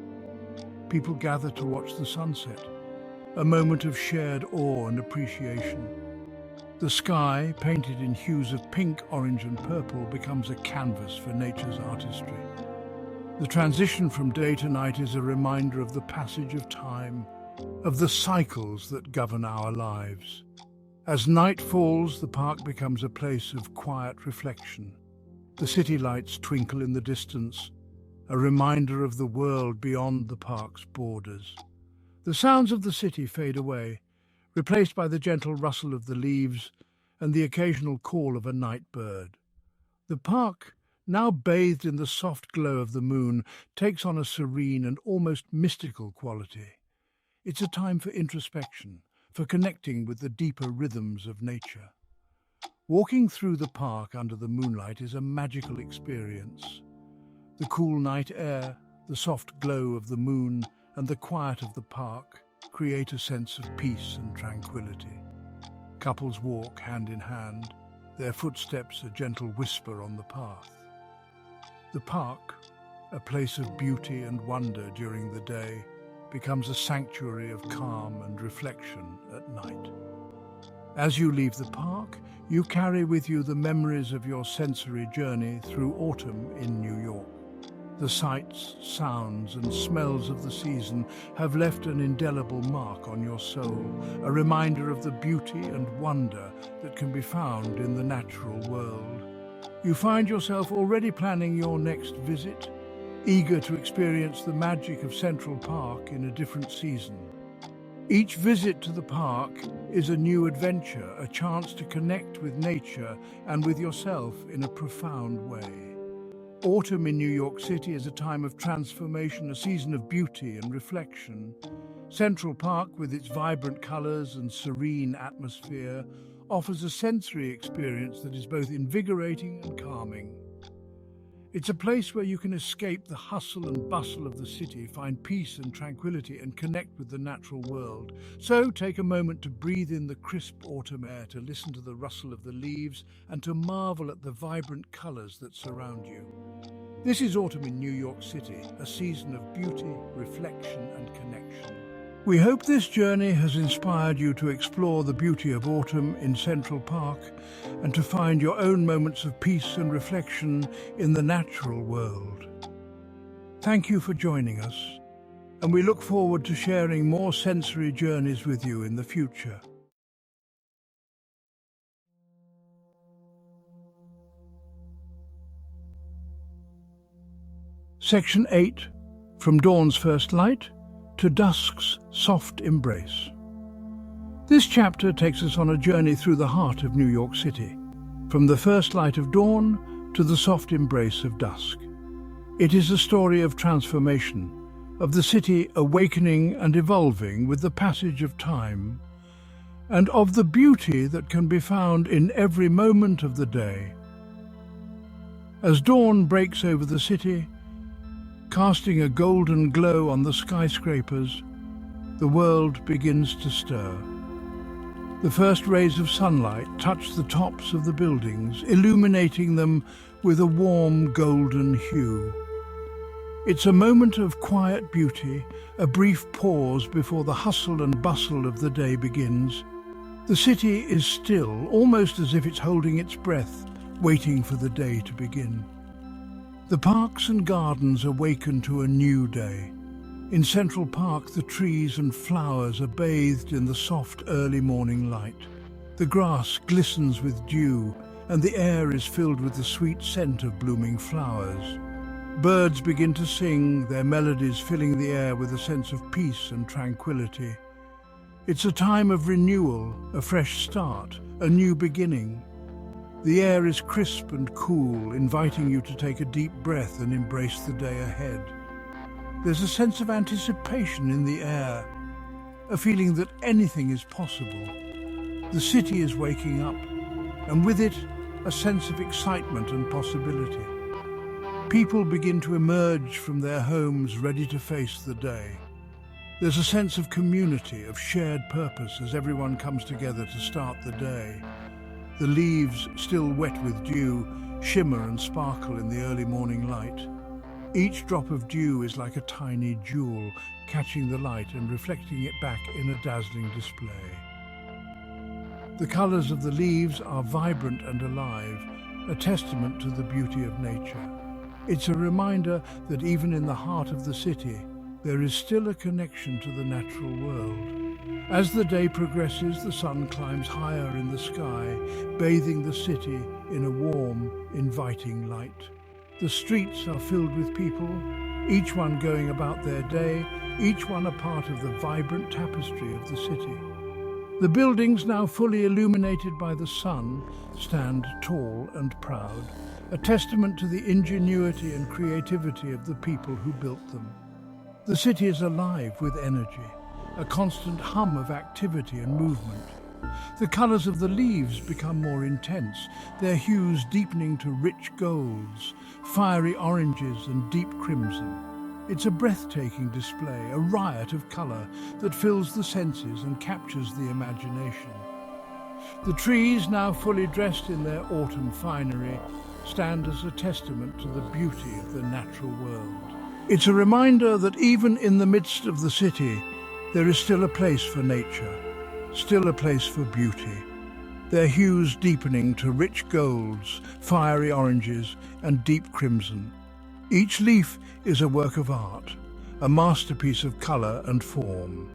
People gather to watch the sunset, a moment of shared awe and appreciation. The sky, painted in hues of pink, orange and purple, becomes a canvas for nature's artistry. The transition from day to night is a reminder of the passage of time, of the cycles that govern our lives. As night falls, the park becomes a place of quiet reflection. The city lights twinkle in the distance, a reminder of the world beyond the park's borders. The sounds of the city fade away, replaced by the gentle rustle of the leaves and the occasional call of a night bird. The park, now bathed in the soft glow of the moon, takes on a serene and almost mystical quality. It's a time for introspection, for connecting with the deeper rhythms of nature. Walking through the park under the moonlight is a magical experience. The cool night air, the soft glow of the moon, and the quiet of the park create a sense of peace and tranquility. Couples walk hand in hand, their footsteps a gentle whisper on the path. The park, a place of beauty and wonder during the day, becomes a sanctuary of calm and reflection at night. As you leave the park, you carry with you the memories of your sensory journey through autumn in New York. The sights, sounds, and smells of the season have left an indelible mark on your soul, a reminder of the beauty and wonder that can be found in the natural world. You find yourself already planning your next visit, eager to experience the magic of Central Park in a different season. Each visit to the park is a new adventure, a chance to connect with nature and with yourself in a profound way. Autumn in New York City is a time of transformation, a season of beauty and reflection. Central Park, with its vibrant colors and serene atmosphere, offers a sensory experience that is both invigorating and calming. It's a place where you can escape the hustle and bustle of the city, find peace and tranquility, and connect with the natural world. So take a moment to breathe in the crisp autumn air, to listen to the rustle of the leaves, and to marvel at the vibrant colors that surround you. This is autumn in New York City, a season of beauty, reflection, and connection. We hope this journey has inspired you to explore the beauty of autumn in Central Park and to find your own moments of peace and reflection in the natural world. Thank you for joining us, and we look forward to sharing more sensory journeys with you in the future. Section 8, From Dawn's First Light to Dusk's Soft Embrace. This chapter takes us on a journey through the heart of New York City, from the first light of dawn to the soft embrace of dusk. It is a story of transformation, of the city awakening and evolving with the passage of time, and of the beauty that can be found in every moment of the day. As dawn breaks over the city, casting a golden glow on the skyscrapers, the world begins to stir. The first rays of sunlight touch the tops of the buildings, illuminating them with a warm golden hue. It's a moment of quiet beauty, a brief pause before the hustle and bustle of the day begins. The city is still, almost as if it's holding its breath, waiting for the day to begin. The parks and gardens awaken to a new day. In Central Park, the trees and flowers are bathed in the soft early morning light. The grass glistens with dew, and the air is filled with the sweet scent of blooming flowers. Birds begin to sing, their melodies filling the air with a sense of peace and tranquility. It's a time of renewal, a fresh start, a new beginning. The air is crisp and cool, inviting you to take a deep breath and embrace the day ahead. There's a sense of anticipation in the air, a feeling that anything is possible. The city is waking up, and with it, a sense of excitement and possibility. People begin to emerge from their homes ready to face the day. There's a sense of community, of shared purpose as everyone comes together to start the day. The leaves, still wet with dew, shimmer and sparkle in the early morning light. Each drop of dew is like a tiny jewel, catching the light and reflecting it back in a dazzling display. The colors of the leaves are vibrant and alive, a testament to the beauty of nature. It's a reminder that even in the heart of the city, there is still a connection to the natural world. As the day progresses, the sun climbs higher in the sky, bathing the city in a warm, inviting light. The streets are filled with people, each one going about their day, each one a part of the vibrant tapestry of the city. The buildings, now fully illuminated by the sun, stand tall and proud, a testament to the ingenuity and creativity of the people who built them. The city is alive with energy, a constant hum of activity and movement. The colors of the leaves become more intense, their hues deepening to rich golds, fiery oranges and deep crimson. It's a breathtaking display, a riot of color that fills the senses and captures the imagination. The trees, now fully dressed in their autumn finery, stand as a testament to the beauty of the natural world. It's a reminder that even in the midst of the city, there is still a place for nature, still a place for beauty. Their hues deepening to rich golds, fiery oranges, and deep crimson. Each leaf is a work of art, a masterpiece of colour and form.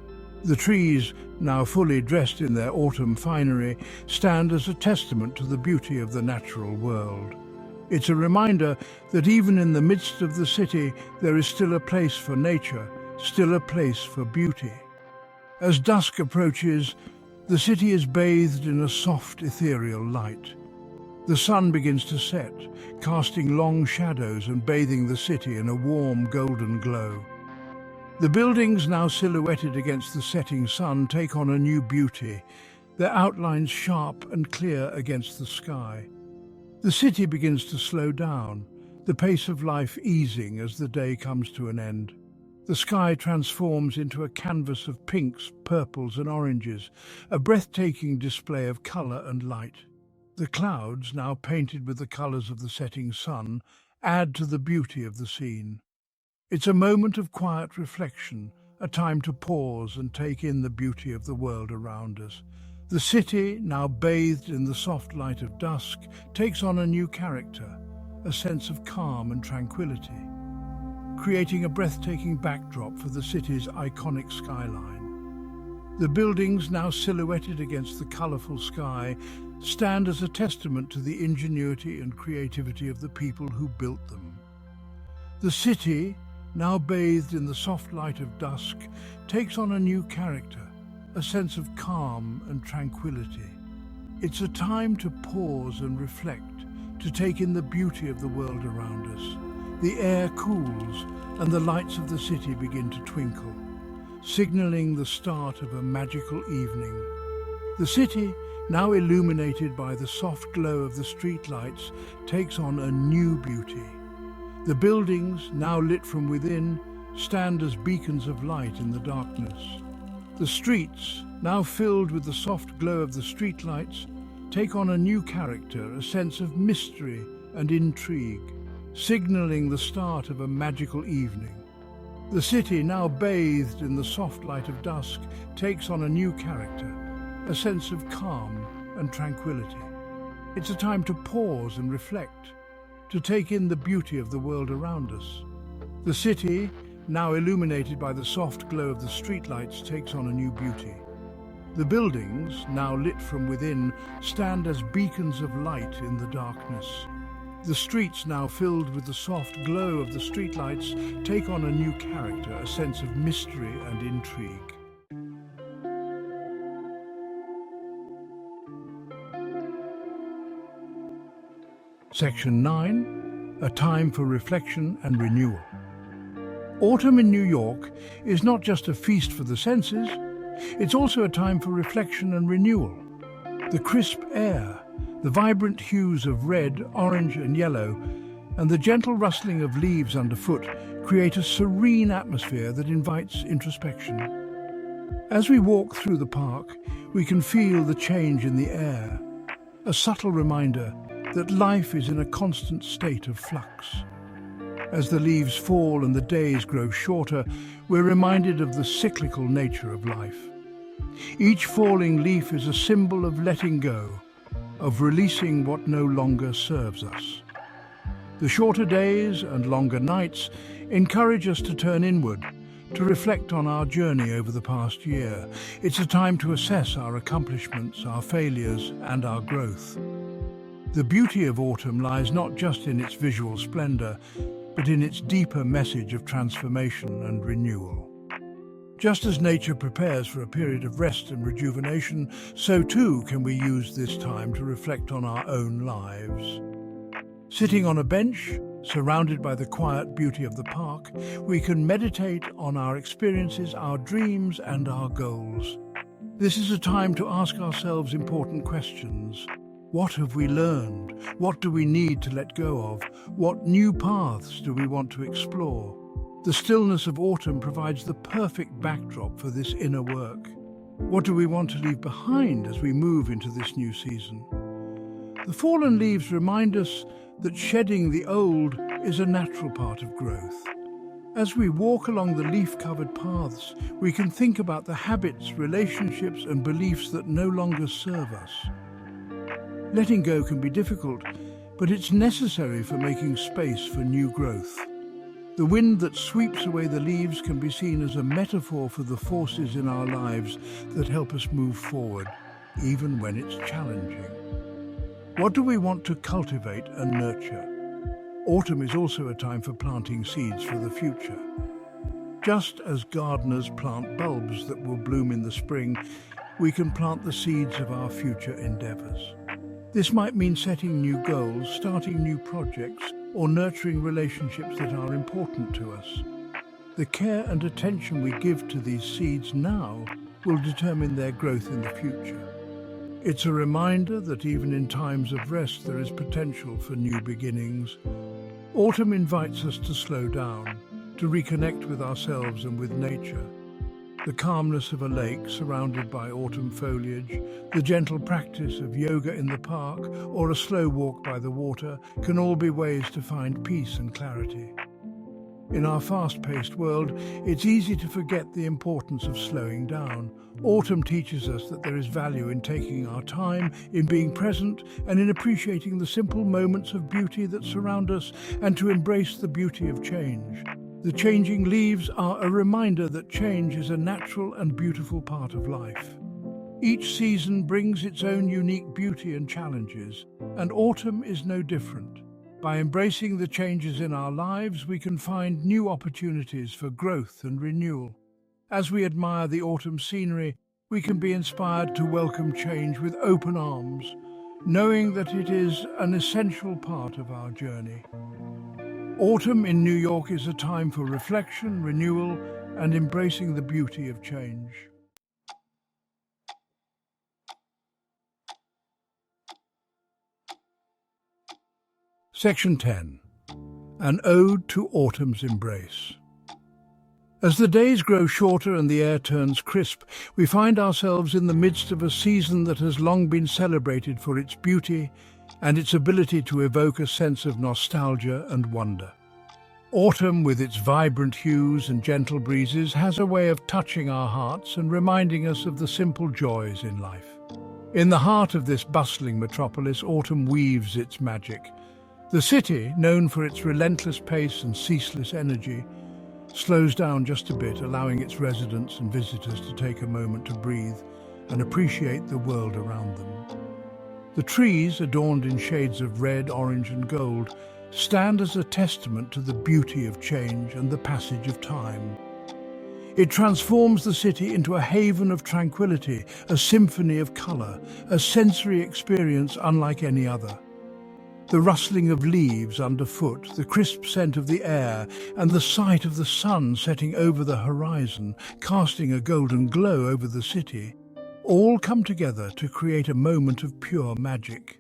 The trees, now fully dressed in their autumn finery, stand as a testament to the beauty of the natural world. It's a reminder that even in the midst of the city, there is still a place for nature, still a place for beauty. As dusk approaches, the city is bathed in a soft, ethereal light. The sun begins to set, casting long shadows and bathing the city in a warm, golden glow. The buildings, now silhouetted against the setting sun, take on a new beauty, their outlines sharp and clear against the sky. The city begins to slow down, the pace of life easing as the day comes to an end. The sky transforms into a canvas of pinks, purples and oranges, a breathtaking display of colour and light. The clouds, now painted with the colours of the setting sun, add to the beauty of the scene. It's a moment of quiet reflection, a time to pause and take in the beauty of the world around us. The city, now bathed in the soft light of dusk, takes on a new character, a sense of calm and tranquility, creating a breathtaking backdrop for the city's iconic skyline. The buildings, now silhouetted against the colourful sky, stand as a testament to the ingenuity and creativity of the people who built them. The city, now bathed in the soft light of dusk, takes on a new character, a sense of calm and tranquility. It's a time to pause and reflect, to take in the beauty of the world around us. The air cools and the lights of the city begin to twinkle, signalling the start of a magical evening. The city, now illuminated by the soft glow of the streetlights, takes on a new beauty. The buildings, now lit from within, stand as beacons of light in the darkness. The streets, now filled with the soft glow of the streetlights, take on a new character, a sense of mystery and intrigue, signalling the start of a magical evening. The city, now bathed in the soft light of dusk, takes on a new character, a sense of calm and tranquility. It's a time to pause and reflect, to take in the beauty of the world around us. The city, now illuminated by the soft glow of the streetlights, takes on a new beauty. The buildings, now lit from within, stand as beacons of light in the darkness. The streets, now filled with the soft glow of the streetlights, take on a new character, a sense of mystery and intrigue. Section 9. A time for reflection and renewal. Autumn in New York is not just a feast for the senses, it's also a time for reflection and renewal. The crisp air, the vibrant hues of red, orange and yellow, and the gentle rustling of leaves underfoot create a serene atmosphere that invites introspection. As we walk through the park, we can feel the change in the air, a subtle reminder that life is in a constant state of flux. As the leaves fall and the days grow shorter, we're reminded of the cyclical nature of life. Each falling leaf is a symbol of letting go, of releasing what no longer serves us. The shorter days and longer nights encourage us to turn inward, to reflect on our journey over the past year. It's a time to assess our accomplishments, our failures, and our growth. The beauty of autumn lies not just in its visual splendor, but in its deeper message of transformation and renewal. Just as nature prepares for a period of rest and rejuvenation, so too can we use this time to reflect on our own lives. Sitting on a bench, surrounded by the quiet beauty of the park, we can meditate on our experiences, our dreams, and our goals. This is a time to ask ourselves important questions. What have we learned? What do we need to let go of? What new paths do we want to explore? The stillness of autumn provides the perfect backdrop for this inner work. What do we want to leave behind as we move into this new season? The fallen leaves remind us that shedding the old is a natural part of growth. As we walk along the leaf-covered paths, we can think about the habits, relationships and beliefs that no longer serve us. Letting go can be difficult, but it's necessary for making space for new growth. The wind that sweeps away the leaves can be seen as a metaphor for the forces in our lives that help us move forward, even when it's challenging. What do we want to cultivate and nurture? Autumn is also a time for planting seeds for the future. Just as gardeners plant bulbs that will bloom in the spring, we can plant the seeds of our future endeavours. This might mean setting new goals, starting new projects, or nurturing relationships that are important to us. The care and attention we give to these seeds now will determine their growth in the future. It's a reminder that even in times of rest there is potential for new beginnings. Autumn invites us to slow down, to reconnect with ourselves and with nature. The calmness of a lake surrounded by autumn foliage, the gentle practice of yoga in the park, or a slow walk by the water can all be ways to find peace and clarity. In our fast-paced world, it's easy to forget the importance of slowing down. Autumn teaches us that there is value in taking our time, in being present, and in appreciating the simple moments of beauty that surround us, and to embrace the beauty of change. The changing leaves are a reminder that change is a natural and beautiful part of life. Each season brings its own unique beauty and challenges, and autumn is no different. By embracing the changes in our lives, we can find new opportunities for growth and renewal. As we admire the autumn scenery, we can be inspired to welcome change with open arms, knowing that it is an essential part of our journey. Autumn in New York is a time for reflection, renewal, and embracing the beauty of change. Section 10. An Ode to Autumn's Embrace. As the days grow shorter and the air turns crisp, we find ourselves in the midst of a season that has long been celebrated for its beauty and its ability to evoke a sense of nostalgia and wonder. Autumn, with its vibrant hues and gentle breezes, has a way of touching our hearts and reminding us of the simple joys in life. In the heart of this bustling metropolis, autumn weaves its magic. The city, known for its relentless pace and ceaseless energy, slows down just a bit, allowing its residents and visitors to take a moment to breathe and appreciate the world around them. The trees, adorned in shades of red, orange and gold, stand as a testament to the beauty of change and the passage of time. It transforms the city into a haven of tranquility, a symphony of colour, a sensory experience unlike any other. The rustling of leaves underfoot, the crisp scent of the air, and the sight of the sun setting over the horizon, casting a golden glow over the city, all come together to create a moment of pure magic.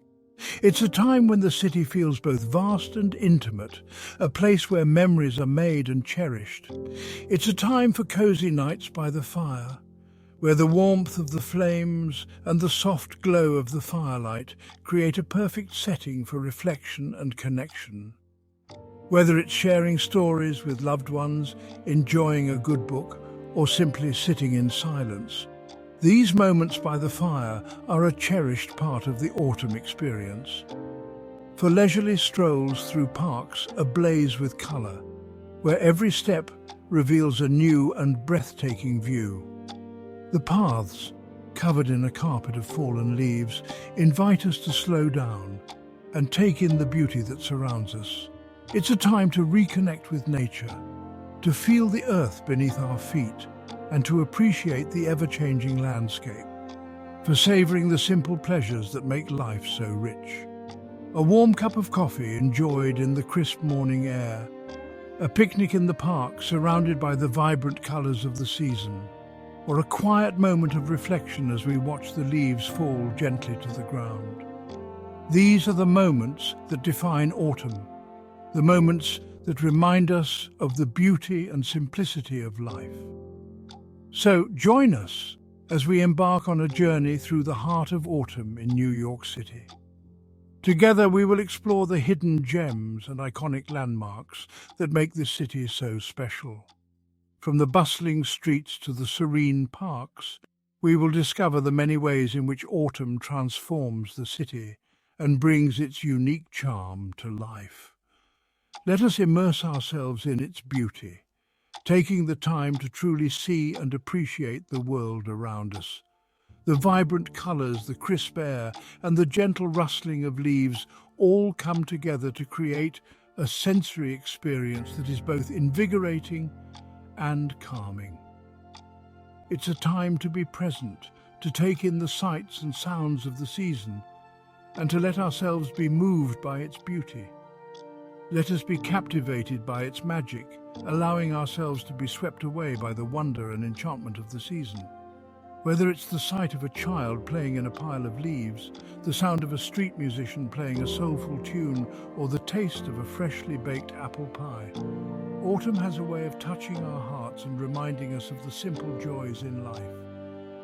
It's a time when the city feels both vast and intimate, a place where memories are made and cherished. It's a time for cosy nights by the fire, where the warmth of the flames and the soft glow of the firelight create a perfect setting for reflection and connection. Whether it's sharing stories with loved ones, enjoying a good book, or simply sitting in silence, these moments by the fire are a cherished part of the autumn experience. For leisurely strolls through parks ablaze with colour, where every step reveals a new and breathtaking view. The paths, covered in a carpet of fallen leaves, invite us to slow down and take in the beauty that surrounds us. It's a time to reconnect with nature, to feel the earth beneath our feet, and to appreciate the ever-changing landscape, for savouring the simple pleasures that make life so rich. A warm cup of coffee enjoyed in the crisp morning air, a picnic in the park surrounded by the vibrant colours of the season, or a quiet moment of reflection as we watch the leaves fall gently to the ground. These are the moments that define autumn, the moments that remind us of the beauty and simplicity of life. So join us as we embark on a journey through the heart of autumn in New York City. Together we will explore the hidden gems and iconic landmarks that make this city so special. From the bustling streets to the serene parks, we will discover the many ways in which autumn transforms the city and brings its unique charm to life. Let us immerse ourselves in its beauty, taking the time to truly see and appreciate the world around us. The vibrant colours, the crisp air, and the gentle rustling of leaves all come together to create a sensory experience that is both invigorating and calming. It's a time to be present, to take in the sights and sounds of the season, and to let ourselves be moved by its beauty. Let us be captivated by its magic, allowing ourselves to be swept away by the wonder and enchantment of the season. Whether it's the sight of a child playing in a pile of leaves, the sound of a street musician playing a soulful tune, or the taste of a freshly baked apple pie, autumn has a way of touching our hearts and reminding us of the simple joys in life.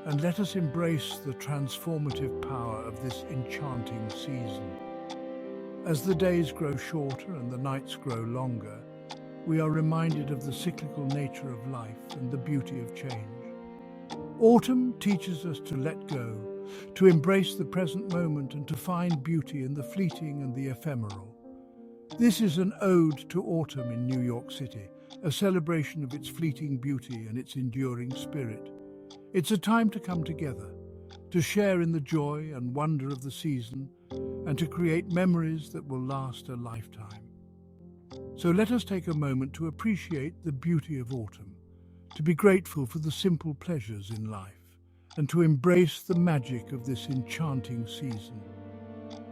And let us embrace the transformative power of this enchanting season. As the days grow shorter and the nights grow longer, we are reminded of the cyclical nature of life and the beauty of change. Autumn teaches us to let go, to embrace the present moment and to find beauty in the fleeting and the ephemeral. This is an ode to autumn in New York City, a celebration of its fleeting beauty and its enduring spirit. It's a time to come together, to share in the joy and wonder of the season, and to create memories that will last a lifetime. So let us take a moment to appreciate the beauty of autumn, to be grateful for the simple pleasures in life, and to embrace the magic of this enchanting season,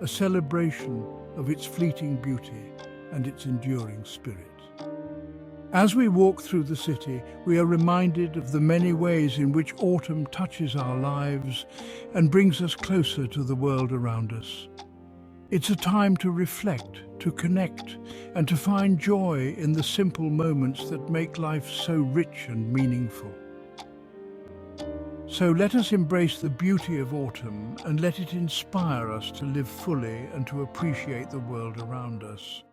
a celebration of its fleeting beauty and its enduring spirit. As we walk through the city, we are reminded of the many ways in which autumn touches our lives and brings us closer to the world around us. It's a time to reflect, to connect, and to find joy in the simple moments that make life so rich and meaningful. So let us embrace the beauty of autumn and let it inspire us to live fully and to appreciate the world around us.